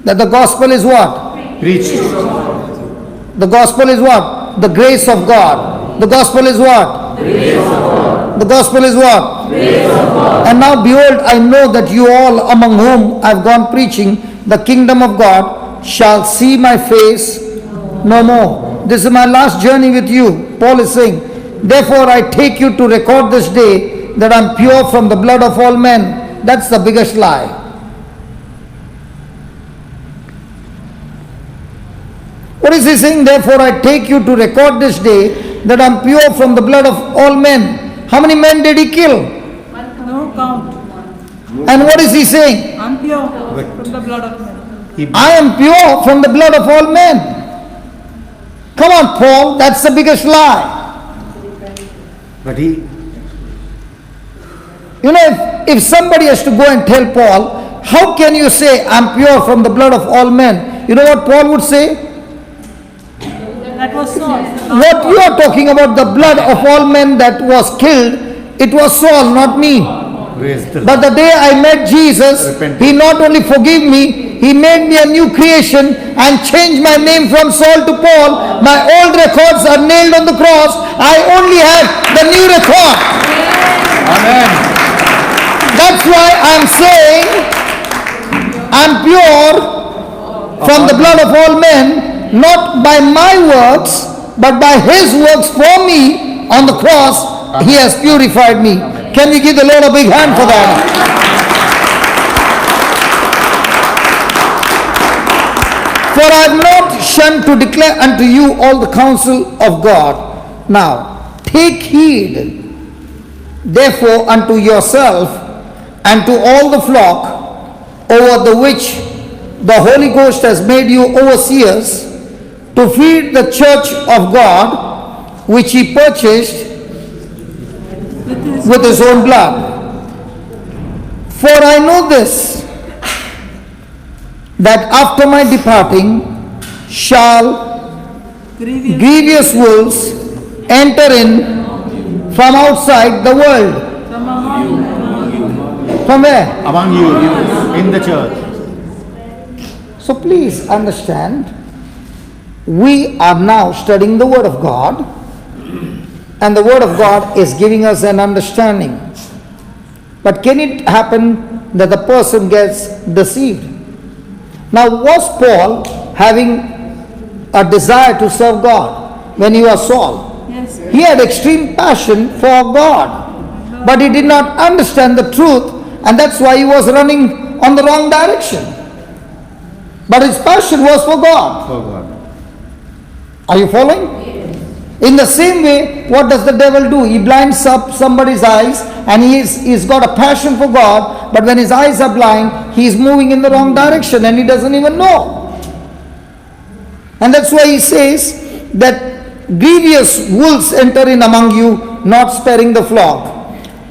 That the gospel is what? Preached. The gospel is what? what? The grace of God. The gospel is what? The gospel is what? And now behold, I know that you all among whom I have gone preaching the kingdom of God shall see my face no more. This is my last journey with you. Paul is saying, therefore I take you to record this day that I am pure from the blood of all men. That's the biggest lie. What is he saying? Therefore I take you to record this day that I am pure from the blood of all men. How many men did he kill? No count. And what is he saying? I'm pure from the blood of men. I am pure from the blood of all men. Come on, Paul, that's the biggest lie. But he, You know, if somebody has to go and tell Paul, how can you say I'm pure from the blood of all men? You know what Paul would say? That was Saul. What you are talking about, the blood of all men that was killed, it was Saul, not me. praise the But the day I met Jesus, he not only forgave me, he made me a new creation and changed my name from Saul to Paul. My old records are nailed on the cross. I only have the new record. Amen. That's why I'm saying I'm pure from the blood of all men, not by my works, but by his works for me on the cross. He has purified me. Can we give the Lord a big hand for that? For I have not shunned to declare unto you all the counsel of God. Now, take heed, therefore, unto yourself and to all the flock over the which the Holy Ghost has made you overseers, to feed the church of God, which he purchased with his own blood. For I know this, that after my departing shall grievous wolves enter in from outside the world. From where? among you, in the church. So please understand, we are now studying the Word of God, and the Word of God is giving us an understanding. But can it happen that the person gets deceived? Now, was Paul having a desire to serve God when he was Saul? Yes. He had extreme passion for God, but he did not understand the truth, and that's why he was running on the wrong direction. But his passion was for God. For God. Are you following? In the same way, what does the devil do? He blinds up somebody's eyes, and he's got a passion for God, but when his eyes are blind, he's moving in the wrong direction and he doesn't even know. And that's why he says that grievous wolves enter in among you, not sparing the flock.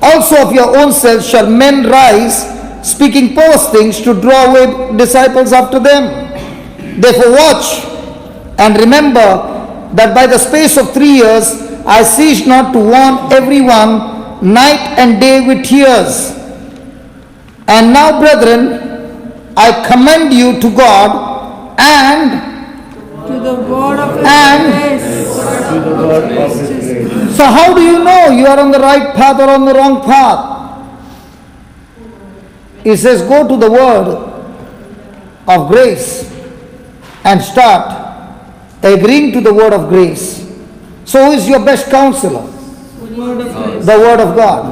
Also of your own selves shall men rise, speaking perverse things to draw away disciples after them. Therefore watch and remember that by the space of 3 years I ceased not to warn everyone night and day with tears. And now, brethren, I commend you to God and To the word of And- grace. so how do you know you are on the right path or on the wrong path? He says go to the word of grace and start agreeing to the word of grace. So who is your best counselor? Word of grace. The word of God.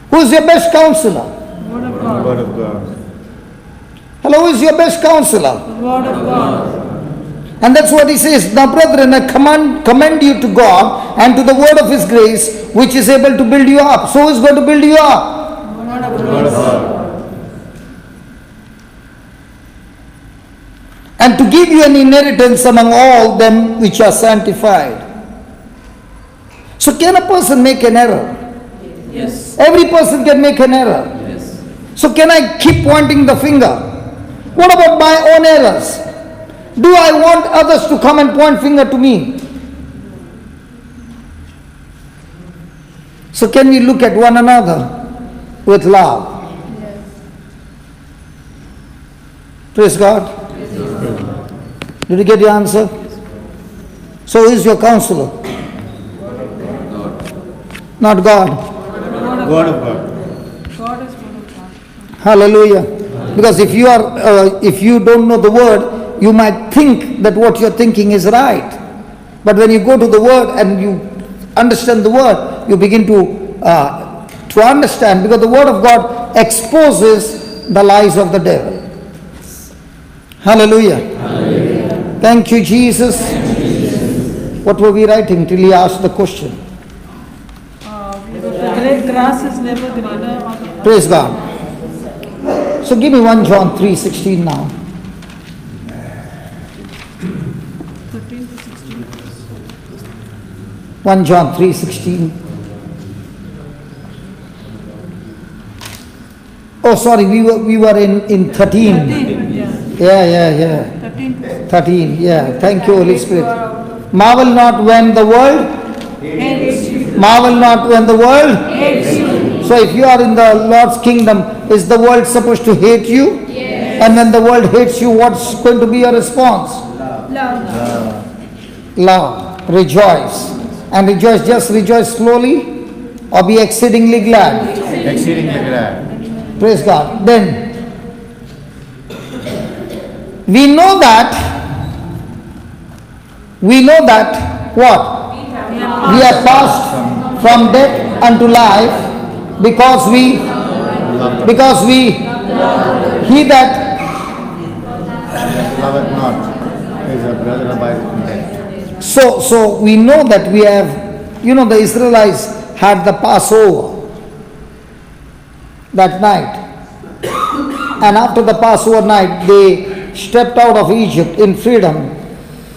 Who is your best counselor? Word of God. Word of God. Hello, who is your best counselor? The word of God. And that's what he says. Now, brethren, I commend you to God and to the word of his grace, which is able to build you up. So who is going to build you up? Word of grace. And to give you an inheritance among all them which are sanctified. So can a person make an error? Yes. Every person can make an error. Yes. So can I keep pointing the finger? What about my own errors? Do I want others to come and point finger to me? So can we look at one another with love? Praise God. Did you get your answer? So who is your counselor? Not God. Word of God. God is word of God. Hallelujah. Because if you don't know the word, you might think that what you're thinking is right. But when you go to the word and you understand the word, you begin to understand, because the word of God exposes the lies of the devil. Hallelujah. Hallelujah. Thank you, Jesus. What were we writing till he asked the question? The grass is never greener on the Praise God. So give me 1 John 3:16 now. 13 to 16. 1 John 3:16. Oh, sorry, we were in 13. 13, Yeah. 13 to 13, yeah. Thank you, Holy Spirit. Marvel not when the world, marvel not when the world. So if you are in the Lord's kingdom, is the world supposed to hate you? Yes. And when the world hates you, what's going to be your response? Love. Rejoice. And rejoice, just rejoice slowly, or be exceedingly glad. Exceedingly glad. Praise God. Then, we know that what? We are passed from death unto life because we he that Loveth not is a brother abideth in death. so we know that we have, the Israelites had the Passover that night, and after the Passover night they stepped out of Egypt in freedom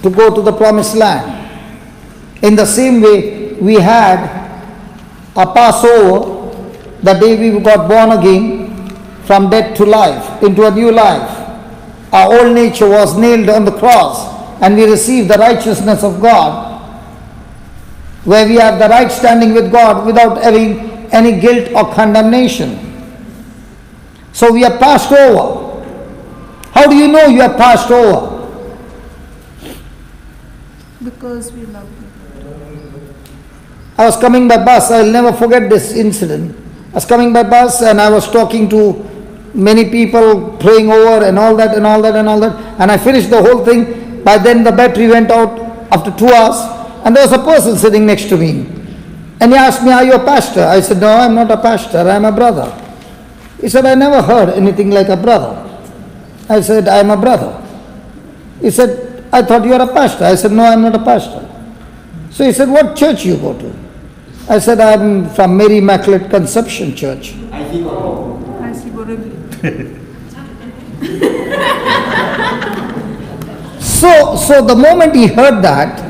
to go to the promised land. In the same way, we had a Passover the day we got born again from death to life, into a new life. Our old nature was nailed on the cross and we received the righteousness of God, where we have the right standing with God without having any guilt or condemnation. So we are passed over. How do you know you are passed over? because we love you. I was coming by bus, I'll never forget this incident. I was coming by bus and I was talking to many people, praying over and all that. And I finished the whole thing. By then the battery went out after 2 hours and there was a person sitting next to me. And he asked me, are you a pastor? I said, no, I'm not a pastor, I'm a brother. He said, I never heard anything like a brother. I said, I'm a brother. He said, I thought you were a pastor. I said, no, I'm not a pastor. So he said, what church you go to? I said, I'm from Mary Immaculate Conception Church. I see Borobli. So the moment he heard that,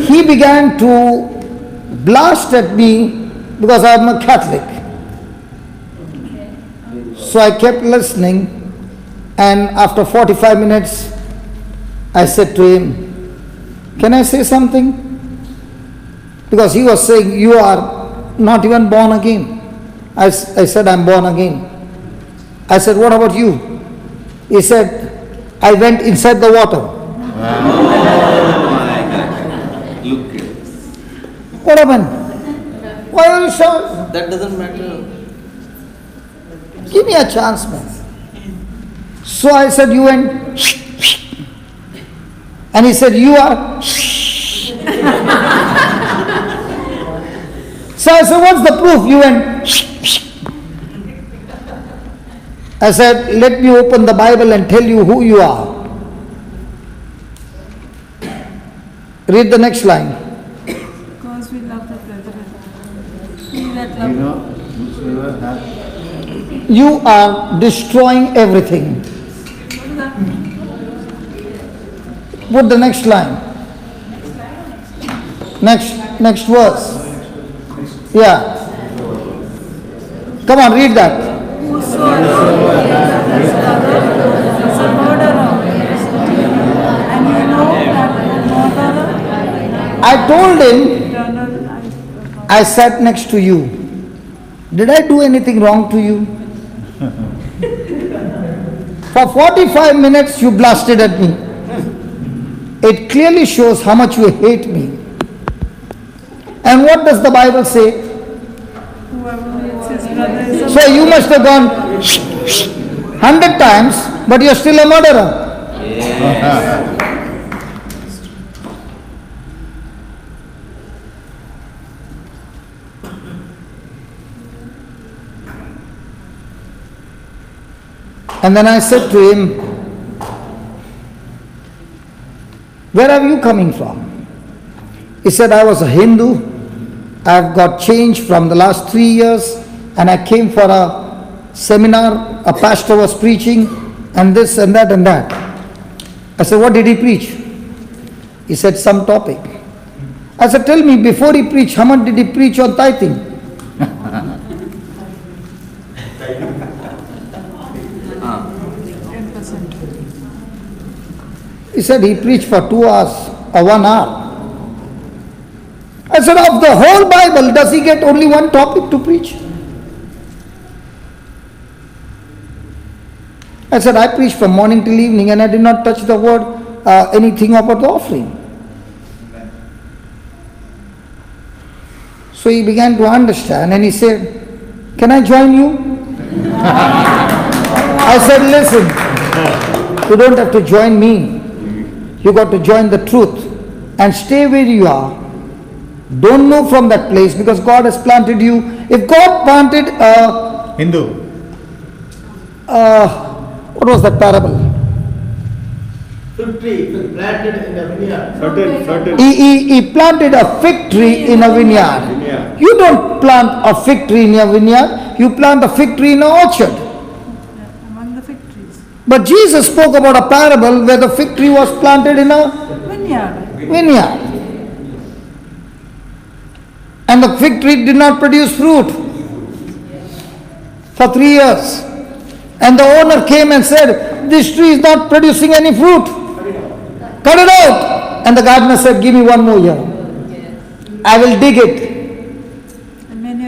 he began to blast at me because I'm a Catholic. So I kept listening, and after 45 minutes, I said to him, can I say something? Because he was saying, you are not even born again. I said, I'm born again. I said, what about you? He said, I went inside the water. Look here. What happened? Why are you so? That doesn't matter. Give me a chance, man. So I said, you went, and he said, you are. So I said, what's the proof? You went. I said, let me open the Bible and tell you who you are. Read the next line. Because we love the brethren. He that You love know, You are destroying everything. Put the next line. Next verse. Yeah. Come on, read that. whosoever his brother is a murderer. And you know that the murderer I told him, eternal life. I sat next to you. Did I do anything wrong to you? For 45 minutes you blasted at me. it clearly shows how much you hate me. And what does the Bible say? Whoever hates his brother is a So you must have gone 100 times, but you're still a murderer. And then I said to him, where are you coming from? He said, I was a Hindu. I've got changed from the last 3 years, and I came for a seminar. A pastor was preaching, and this and that and that. I said, what did he preach? He said, some topic. I said, tell me, before he preached, how much did he preach on tithing? 10%. He said he preached for 2 hours or 1 hour. I said, of the whole Bible, does he get only one topic to preach? I said, I preached from morning till evening and I did not touch the word, anything about the offering. So he began to understand and he said, can I join you? I said, listen, you don't have to join me. You got to join the truth and stay where you are. Don't move from that place because God has planted you. If God planted Hindu. what was that parable? Fig tree planted in the vineyard. Certain. He planted a fig tree in a vineyard. You don't plant a fig tree in a vineyard. You plant a fig tree in an orchard. Among the fig trees. But Jesus spoke about a parable where the fig tree was planted in a vineyard. And the fig tree did not produce fruit for 3 years. And the owner came and said, this tree is not producing any fruit. Cut it out. And the gardener said, give me 1 more year. I will dig it.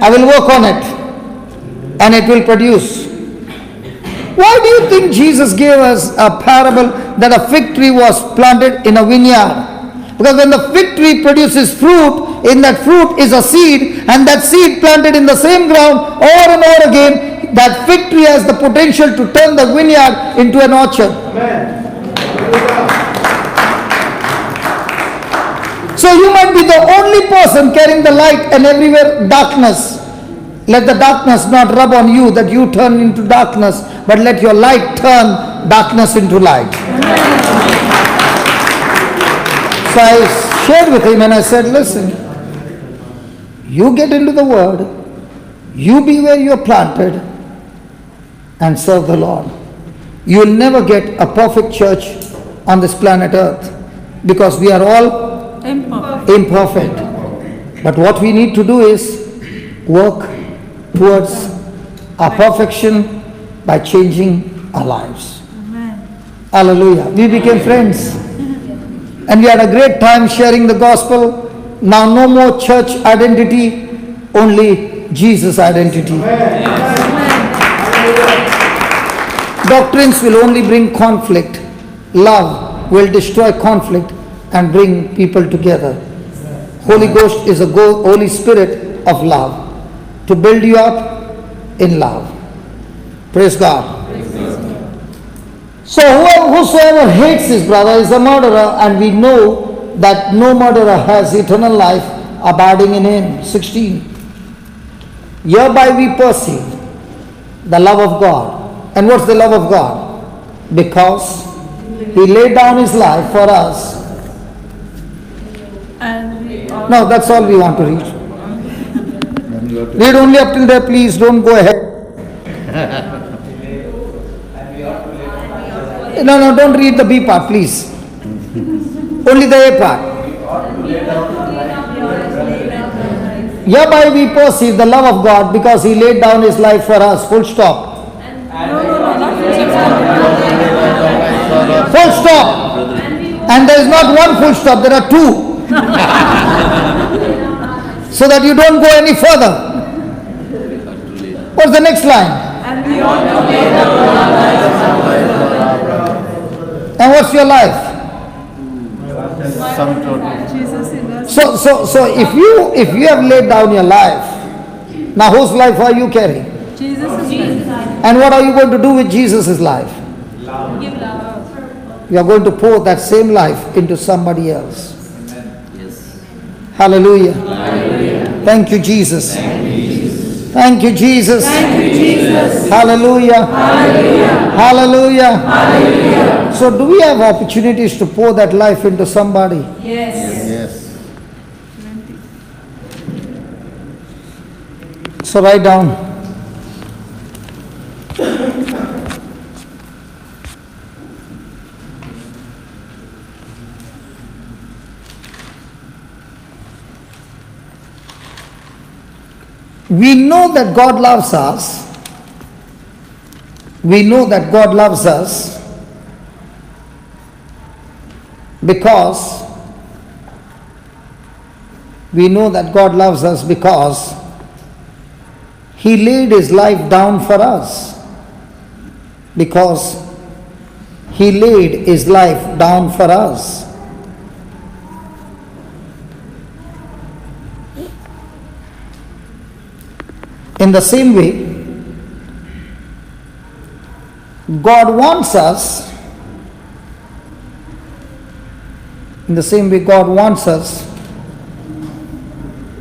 I will work on it. And it will produce. Why do you think Jesus gave us a parable that a fig tree was planted in a vineyard? Because when the fig tree produces fruit, in that fruit is a seed, and that seed planted in the same ground over and over again, that fig tree has the potential to turn the vineyard into an orchard. So you might be the only person carrying the light and everywhere darkness. Let the darkness not rub on you that you turn into darkness, but let your light turn darkness into light. So I shared with him and I said, listen, you get into the word, you be where you are planted and serve the Lord. You will never get a perfect church on this planet earth because we are all imperfect. But what we need to do is work towards our perfection by changing our lives. Amen. Hallelujah. We became friends. And we had a great time sharing the gospel. Now no more church identity, only Jesus identity. Doctrines will only bring conflict. Love will destroy conflict and bring people together. Holy Ghost is a Holy Spirit of love to build you up in love. Praise God. So whosoever hates his brother is a murderer, and we know that no murderer has eternal life abiding in him. 16. Hereby we perceive the love of God. And what's the love of God? Because he laid down his life for us. No, that's all we want to read. Read only up till there, please. Don't go ahead. No, don't read the B part, please. Only the A part. Hereby we perceive the love of God because he laid down his life for us. Full stop. Full stop. And there is not one full stop, there are 2. So that you don't go any further. What's the next line? And what's your life? Some sort. Jesus in us. So if you have laid down your life, now whose life are you carrying? Jesus is life. And what are you going to do with Jesus' life? Give love. You are going to pour that same life into somebody else. Yes. Hallelujah. Thank you, Jesus. Thank you, Jesus. Hallelujah. Hallelujah. So do we have opportunities to pour that life into somebody? Yes. So write down. We know that God loves us. We know that God loves us because He laid His life down for us. Because He laid His life down for us. In the same way, God wants us,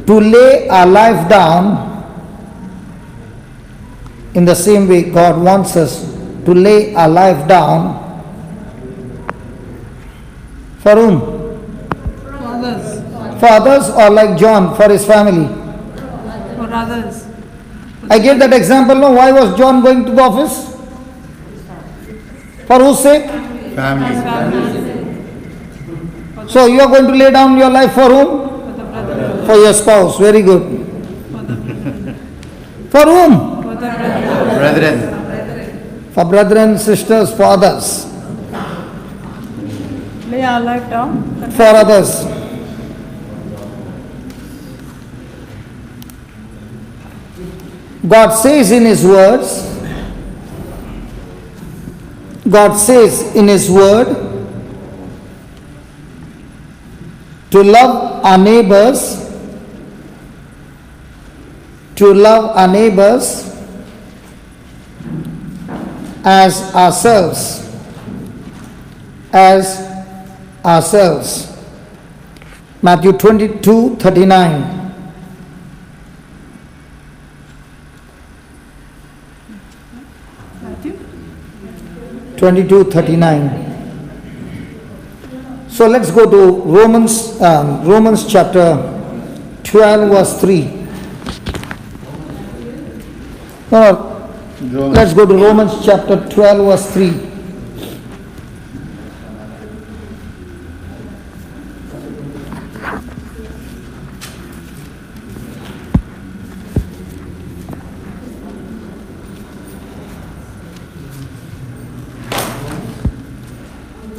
to lay our life down. In the same way, God wants us to lay our life down for whom? For others. For others, or like John, for his family. For others. I gave that example, no? Why was John going to the office? For whose sake? Family. So you are going to lay down your life for whom? For the brother. For your spouse. Very good. For whom? For the brother. Brethren. For brethren, sisters, for others. Lay our life down. For others. God says in His word, to love our neighbors, as ourselves. Matthew 22:39. Matthew. 22:39. So let's go to Romans chapter 12 verse 3. No, let's go to Romans chapter 12 verse 3.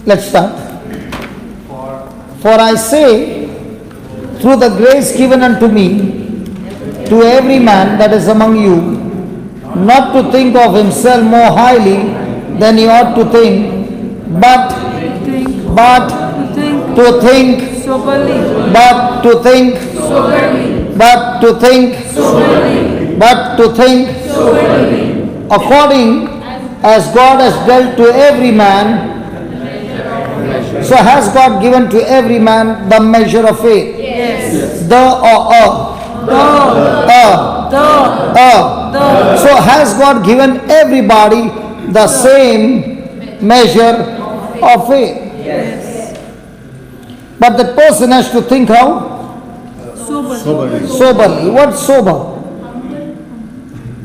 Let's start. For I say, through the grace given unto me, to every man that is among you, not to think of himself more highly than he ought to think, but to think Soberly. according as God has dealt to every man. So has God given to every man the measure of faith? Yes. So has God given everybody the same measure of faith? Yes. But the person has to think how? Soberly. Soberly. What's sober?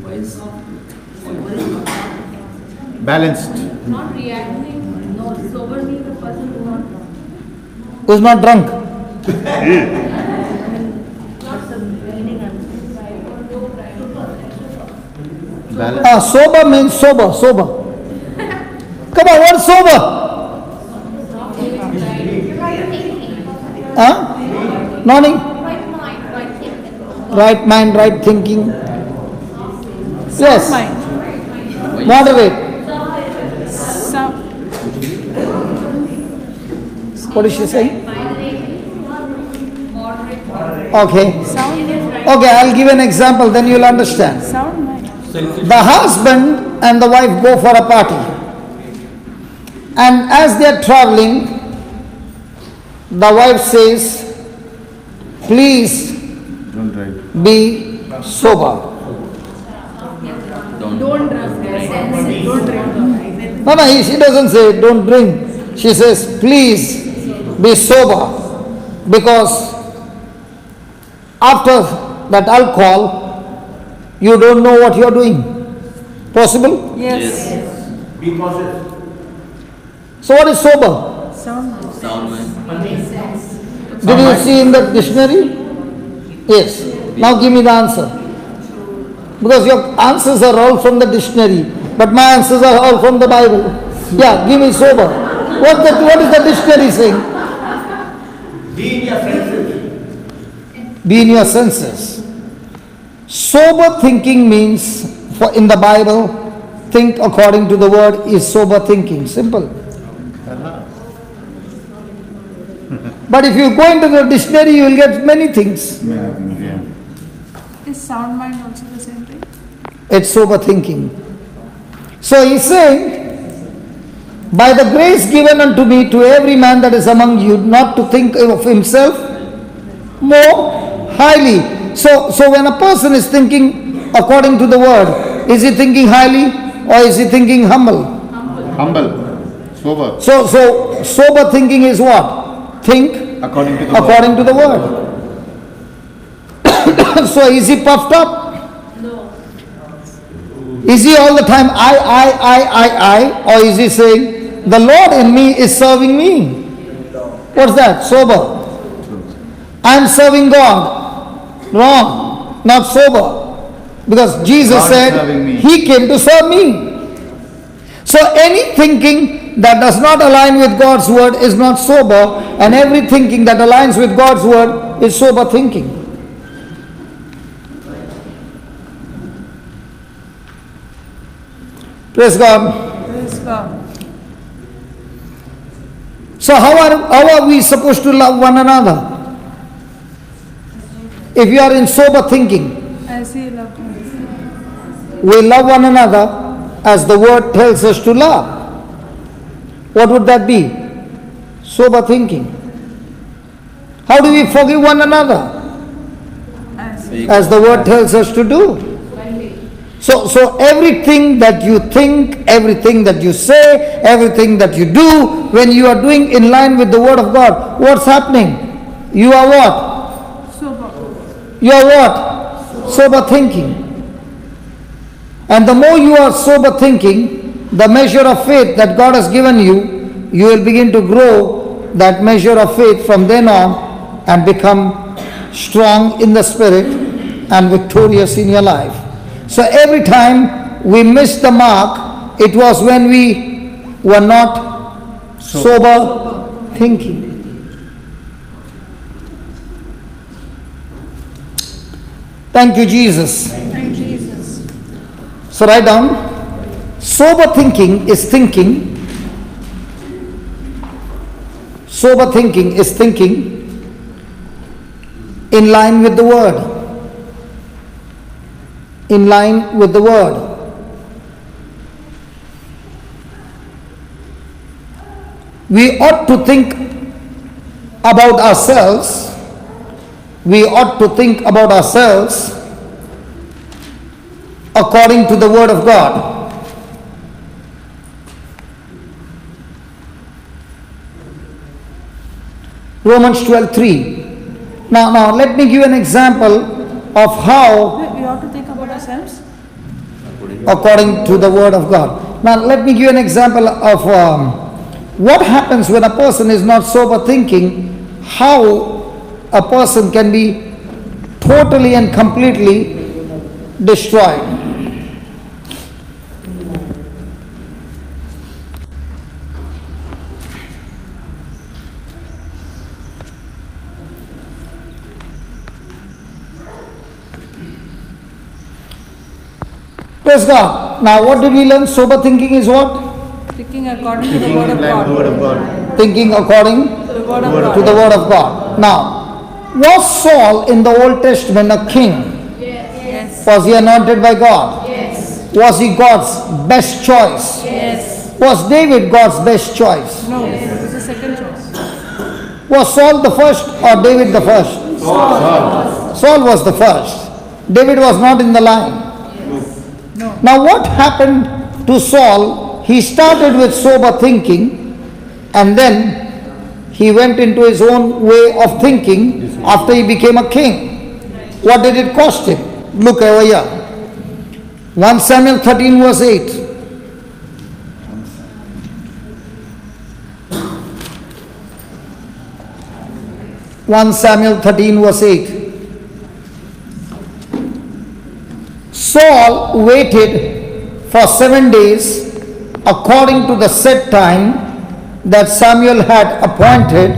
Wise. Balanced. Not reacting. No, sober means the person who not drunk. Who's not drunk? Balanced. Sober means sober. Come on, what's sober? Nodding? Right mind, right thinking. Yes. Mind. Moderate. Some. What is she saying? Okay. Sound mind. Okay, I'll give an example, then you'll understand. Sound mind. The husband and the wife go for a party. And as they are traveling, the wife says, please Don't drive. be sober. Don't drink. Don't drink. No, she doesn't say don't drink. She says, please be sober. Because after that alcohol, you don't know what you're doing. Possible? Yes. Be cautious. So what is sober? Sound mind. Sound mind. Did you see in the dictionary? Yes. Now give me the answer. Because your answers are all from the dictionary, but my answers are all from the Bible. Yeah, give me sober. What is the dictionary saying? Be in your senses. Be in your senses. Sober thinking means, for in the Bible, think according to the word is sober thinking. Simple. But if you go into the dictionary, you will get many things. Yeah. Is sound mind also the same thing? It's sober thinking. So he's saying, by the grace given unto me, to every man that is among you, not to think of himself more highly. So when a person is thinking according to the word, is he thinking highly or is he thinking humble? Humble. Sober. So sober thinking is what? Think According to the according to the word. So is he puffed up? No. Is he all the time I, or is he saying the Lord in me is serving me? What's that? Sober. I am serving God. Wrong. Not sober. Because Jesus God is said serving me. he came to serve me. So any thinking that does not align with God's word is not sober, and every thinking that aligns with God's word is sober thinking. Praise God. Praise God. So how are we supposed to love one another? If you are in sober thinking, As he loved me. we love one another as the word tells us to love. What would that be? Sober thinking. How do we forgive one another? As As the word tells us to do. So everything that you think, everything that you say, everything that you do, when you are doing in line with the word of God, what's happening? You are what? sober. You are what? Sober thinking. And the more you are sober thinking, the measure of faith that God has given you, you will begin to grow that measure of faith from then on and become strong in the spirit and victorious in your life. So every time we miss the mark, it was when we were not sober thinking. Thank you, Jesus. Thank Jesus. So write down, sober thinking is thinking. Sober thinking is thinking in line with the word. In line with the word. We ought to think about ourselves. We ought to think about ourselves according to the word of God. Romans 12:3. Now let me give an example of how We ought to think about ourselves. according to the word of God. Now let me give an example of what happens when a person is not sober thinking, how a person can be totally and completely destroyed. Praise God. Now what did we learn? Sober thinking is what? Thinking according to the Thinking word in of line with the word God. of God. Thinking according The word of Word God. to the word of God. Now, Was Saul in the Old Testament a king? Yes. Was he anointed by God? Yes. Was he God's best choice? Yes. Was David God's best choice? No, it was the second choice. Was Saul the first or David the first? Saul was the first. David was not in the line. No. Now what happened to Saul? He started with sober thinking and then he went into his own way of thinking after he became a king. What did it cost him? Look over here. 1 Samuel 13 verse 8. One Samuel 13 verse 8. Saul waited for 7 days according to the set time that Samuel had appointed,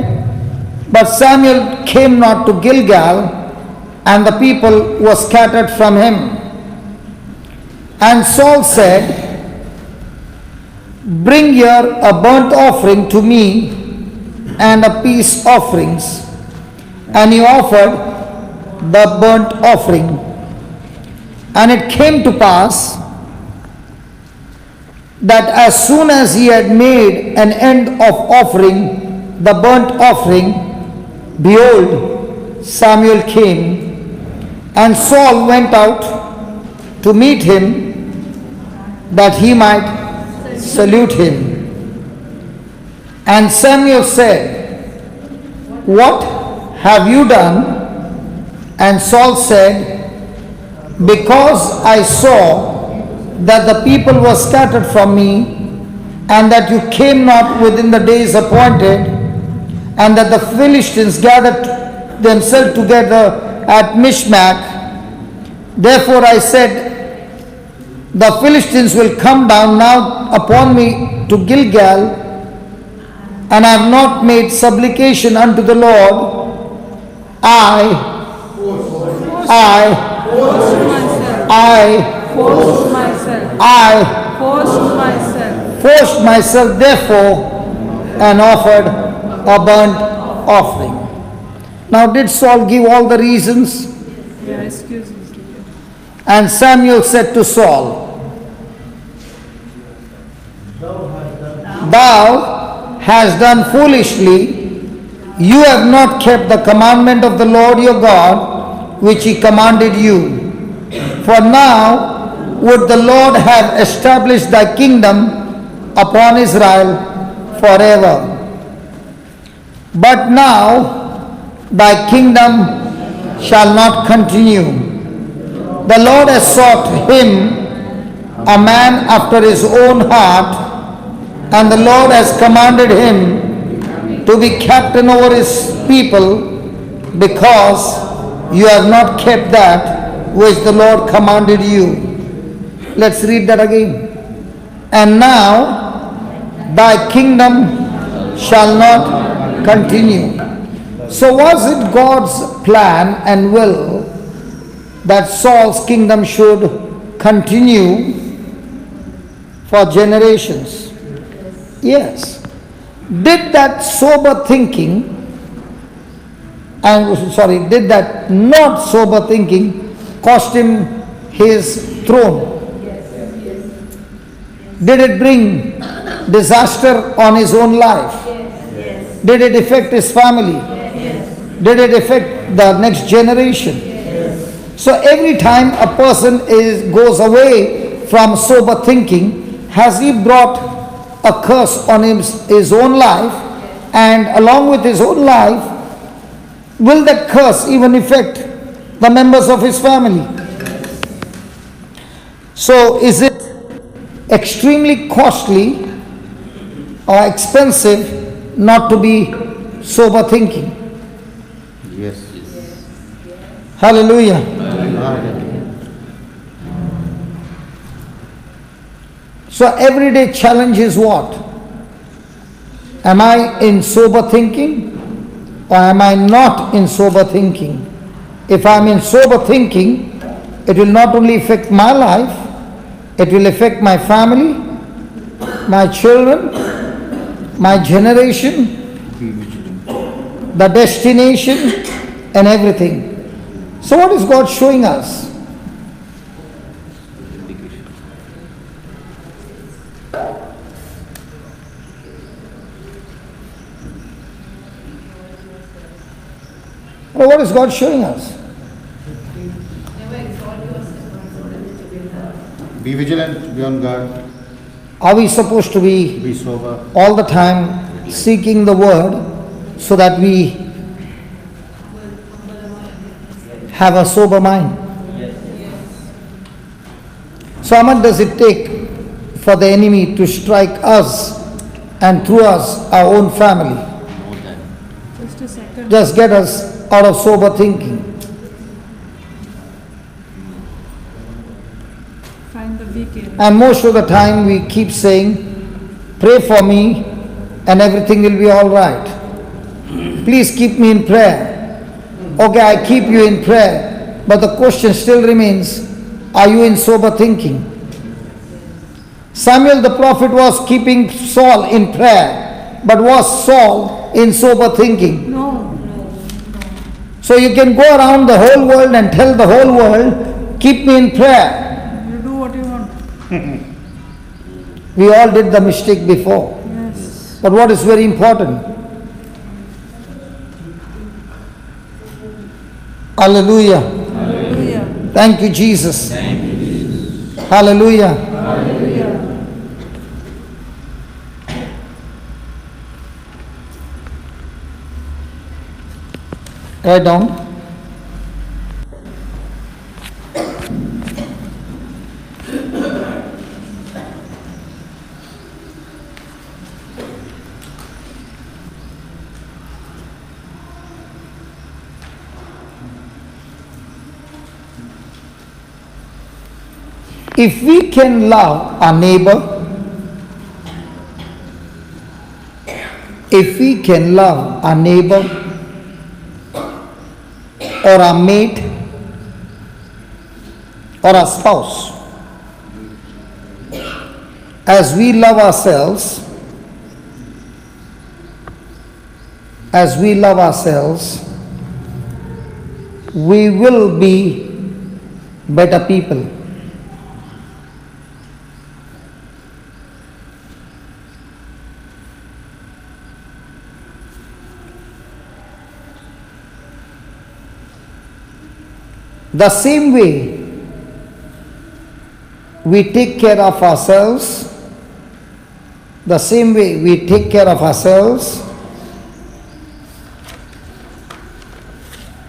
but Samuel came not to Gilgal, and the people were scattered from him. And Saul said, "Bring here a burnt offering to me and a peace offerings." And he offered the burnt offering. And it came to pass that as soon as he had made an end of offering the burnt offering, behold, Samuel came, and Saul went out to meet him that he might salute him. And Samuel said, "What have you done?" And Saul said, "Because I saw that the people were scattered from me, and that you came not within the days appointed, and that the Philistines gathered themselves together at Mishmach. Therefore I said, the Philistines will come down now upon me to Gilgal, and I have not made supplication unto the Lord. I Forced myself. forced myself therefore and offered a burnt offering." Now did Saul give all the reasons? Yeah, excuse me. And Samuel said to Saul, "Thou hast done foolishly. You have not kept the commandment of the Lord your God, which he commanded you. For now would the Lord have established thy kingdom upon Israel forever. But now thy kingdom shall not continue. The Lord has sought him, a man after his own heart, and the Lord has commanded him to be captain over his people, because you have not kept that which the Lord commanded you." Let's read that again. "And now thy kingdom shall not continue." So was it God's plan and will that Saul's kingdom should continue for generations? Yes. Did that sober thinking, did that not sober thinking cost him his throne? Did it bring disaster on his own life? Did it affect his family? Did it affect the next generation? So every time a person goes away from sober thinking, has he brought a curse on his own life, and along with his own life, will that curse even affect the members of his family? So is it extremely costly or expensive not to be sober thinking? Yes. Hallelujah. So everyday challenge is what? Am I in sober thinking or am I not in sober thinking? If I am in sober thinking, it will not only affect my life, it will affect my family, my children, my generation, the destination, and everything. So what is God showing us? Well, what is God showing us? Be vigilant, be on guard, Are we supposed to be sober. all the time seeking the word so that we have a sober mind? So how much does it take for the enemy to strike us and through us our own family? Just a second. Just get us out of sober thinking. Find the weak area. And most of the time we keep saying, pray for me and everything will be all right. Please keep me in prayer. Okay, I keep you in prayer. But the question still remains, are you in sober thinking? Samuel the prophet was keeping Saul in prayer. But was Saul in sober thinking? No. So you can go around the whole world and tell the whole world, keep me in prayer. You do what you want. We all did the mistake before. Yes. But what is very important? Hallelujah. Hallelujah. Thank you, Jesus. Hallelujah. Hallelujah. Write down. If we can love our neighbor, if we can love our neighbor or our mate or our spouse as we love ourselves, we will be better people. The same way we take care of ourselves, the same way we take care of ourselves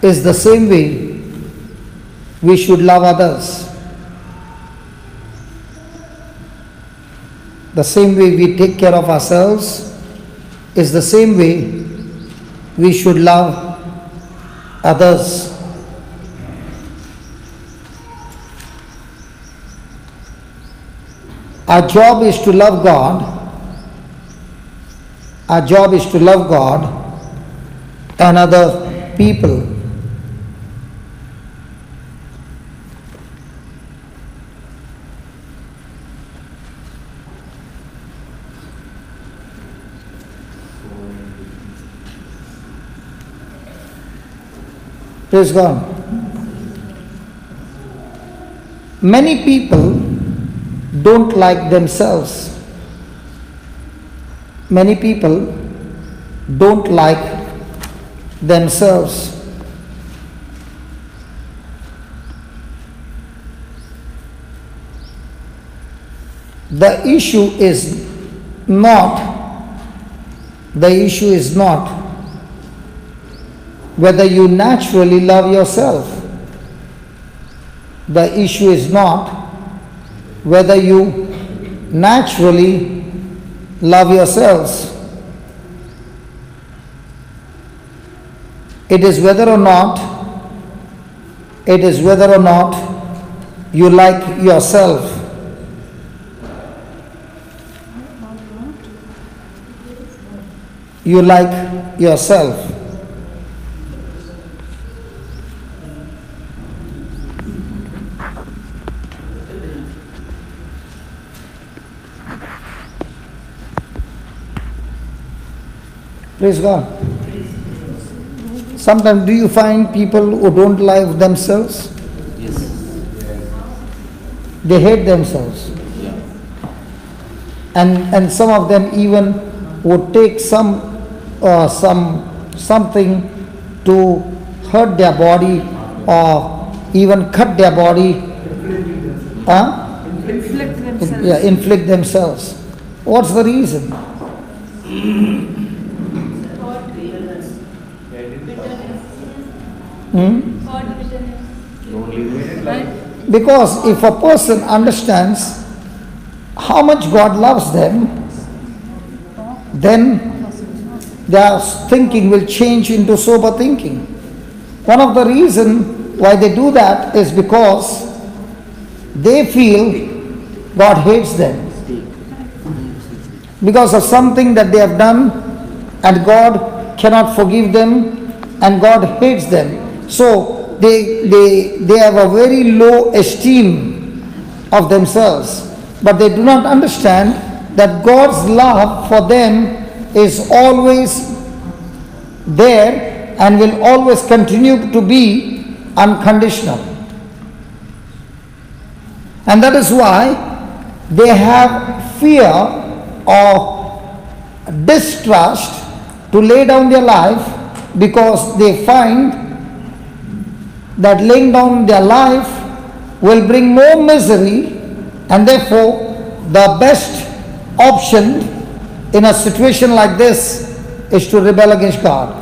is the same way we should love others. The same way we take care of ourselves is the same way we should love others. Our job is to love God. Our job is to love God and other people. Praise God. Many people don't like themselves. Many people don't like themselves. The issue is not whether you naturally love yourself. The issue is not whether you naturally love yourselves. It is whether or not you like yourself. You like yourself. Praise God. Sometimes do you find people who don't love themselves? Yes. They hate themselves. Yeah. And some of them even would take something to hurt their body or even cut their body. Inflict themselves. Yeah, inflict themselves. What's the reason? Right? Because if a person understands how much God loves them, then their thinking will change into sober thinking. One of the reasons why they do that is because they feel God hates them. Because of something that they have done and God cannot forgive them and God hates them. So they have a very low esteem of themselves. But they do not understand that God's love for them is always there and will always continue to be unconditional. And that is why they have fear or distrust to lay down their life, because they find that laying down their life will bring more misery, and therefore the best option in a situation like this is to rebel against God.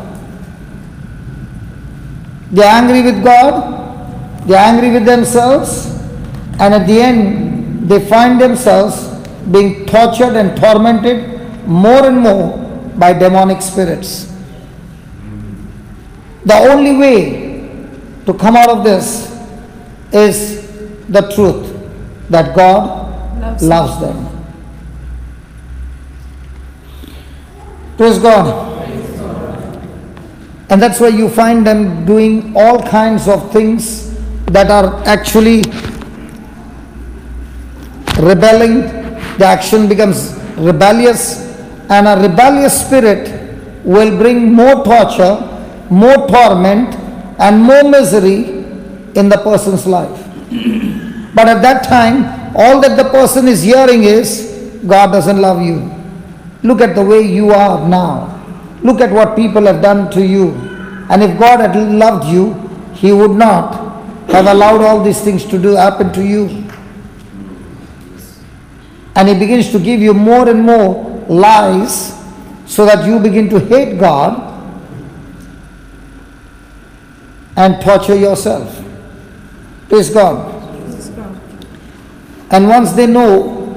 They are angry with God, they are angry with themselves, and at the end they find themselves being tortured and tormented more and more by demonic spirits. The only way to come out of this is the truth that God loves them. Praise God. And that's why you find them doing all kinds of things that are actually rebelling. The action becomes rebellious, and a rebellious spirit will bring more torture, more torment, and more misery in the person's life. But at that time, all that the person is hearing is, God doesn't love you. Look at the way you are now. Look at what people have done to you. And if God had loved you, He would not have allowed all these things to happen to you. And He begins to give you more and more lies, so that you begin to hate God and torture yourself. Praise God. And once they know,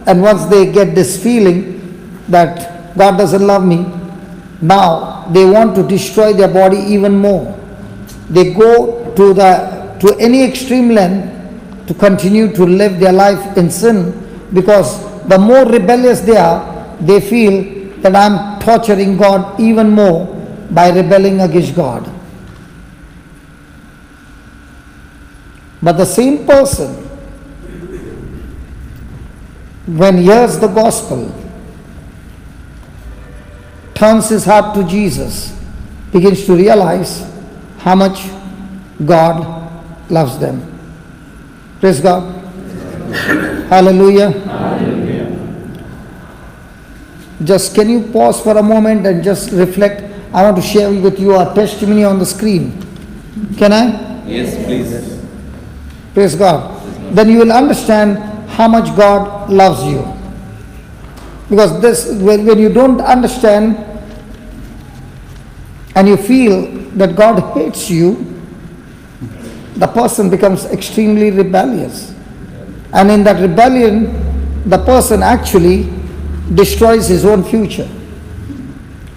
and once they get this feeling that God doesn't love me, now they want to destroy their body even more. They go to any extreme length to continue to live their life in sin, because the more rebellious they are, they feel that I'm torturing God even more by rebelling against God. But the same person, when he hears the gospel, turns his heart to Jesus, begins to realize how much God loves them. Praise God. Hallelujah. Hallelujah. Just can you pause for a moment and just reflect? I want to share with you a testimony on the screen. Can I? Yes, please. Praise God. Then you will understand how much God loves you. Because when you don't understand and you feel that God hates you, the person becomes extremely rebellious. And in that rebellion, the person actually destroys his own future.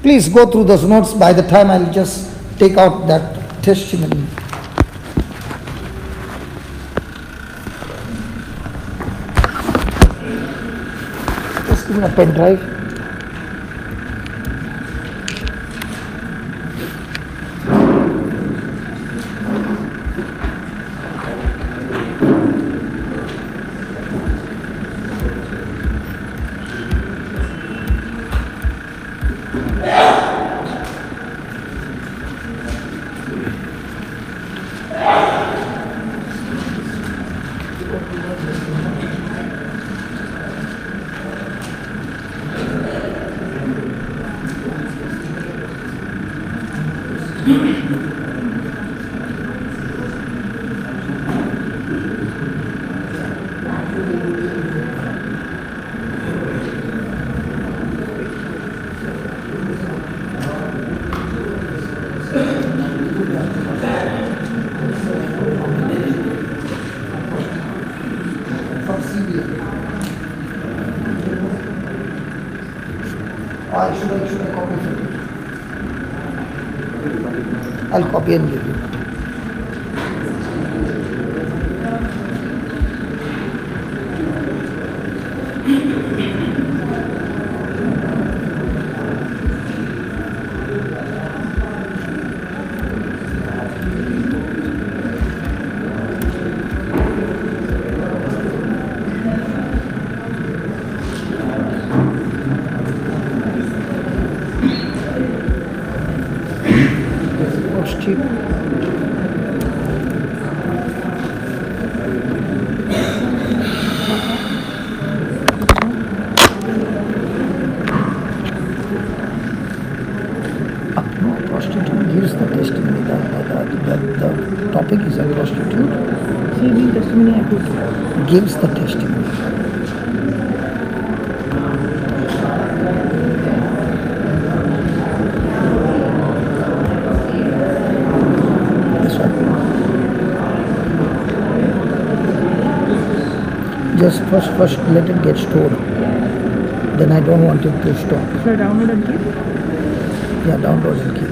Please go through those notes. By the time I'll just take out that testimony. Just give me a pen drive. copy and give you. What's cheap? No, prostitute gives the testimony. The topic is a prostitute. Giving testimony about Gives the testimony. This one. Just first let it get stored. Then I don't want it to stop. Should I download and keep? Yeah, download and keep.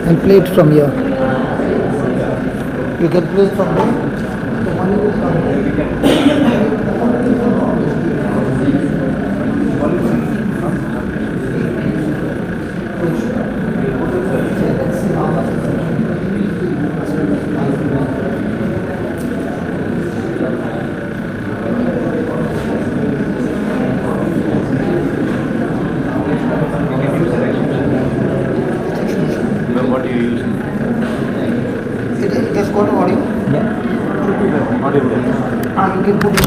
And play it from here. You can play it from there. The money will come here. What do you use? It has got audio. You can put it.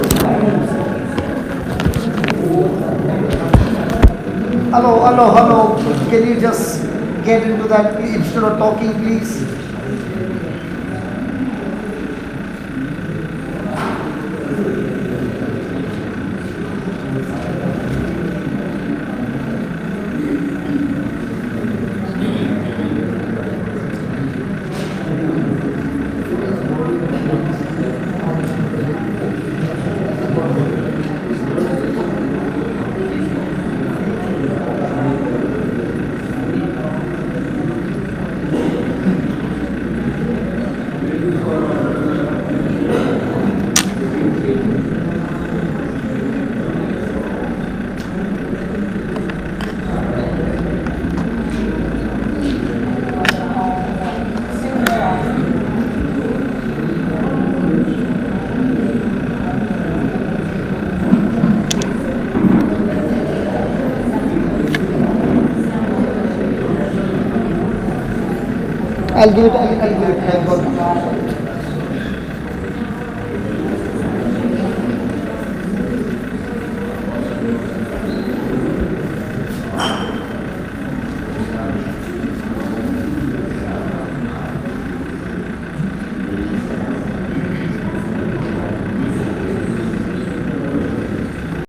Hello. Can you just get into that instead of talking, please? I'll give it. I'll give it.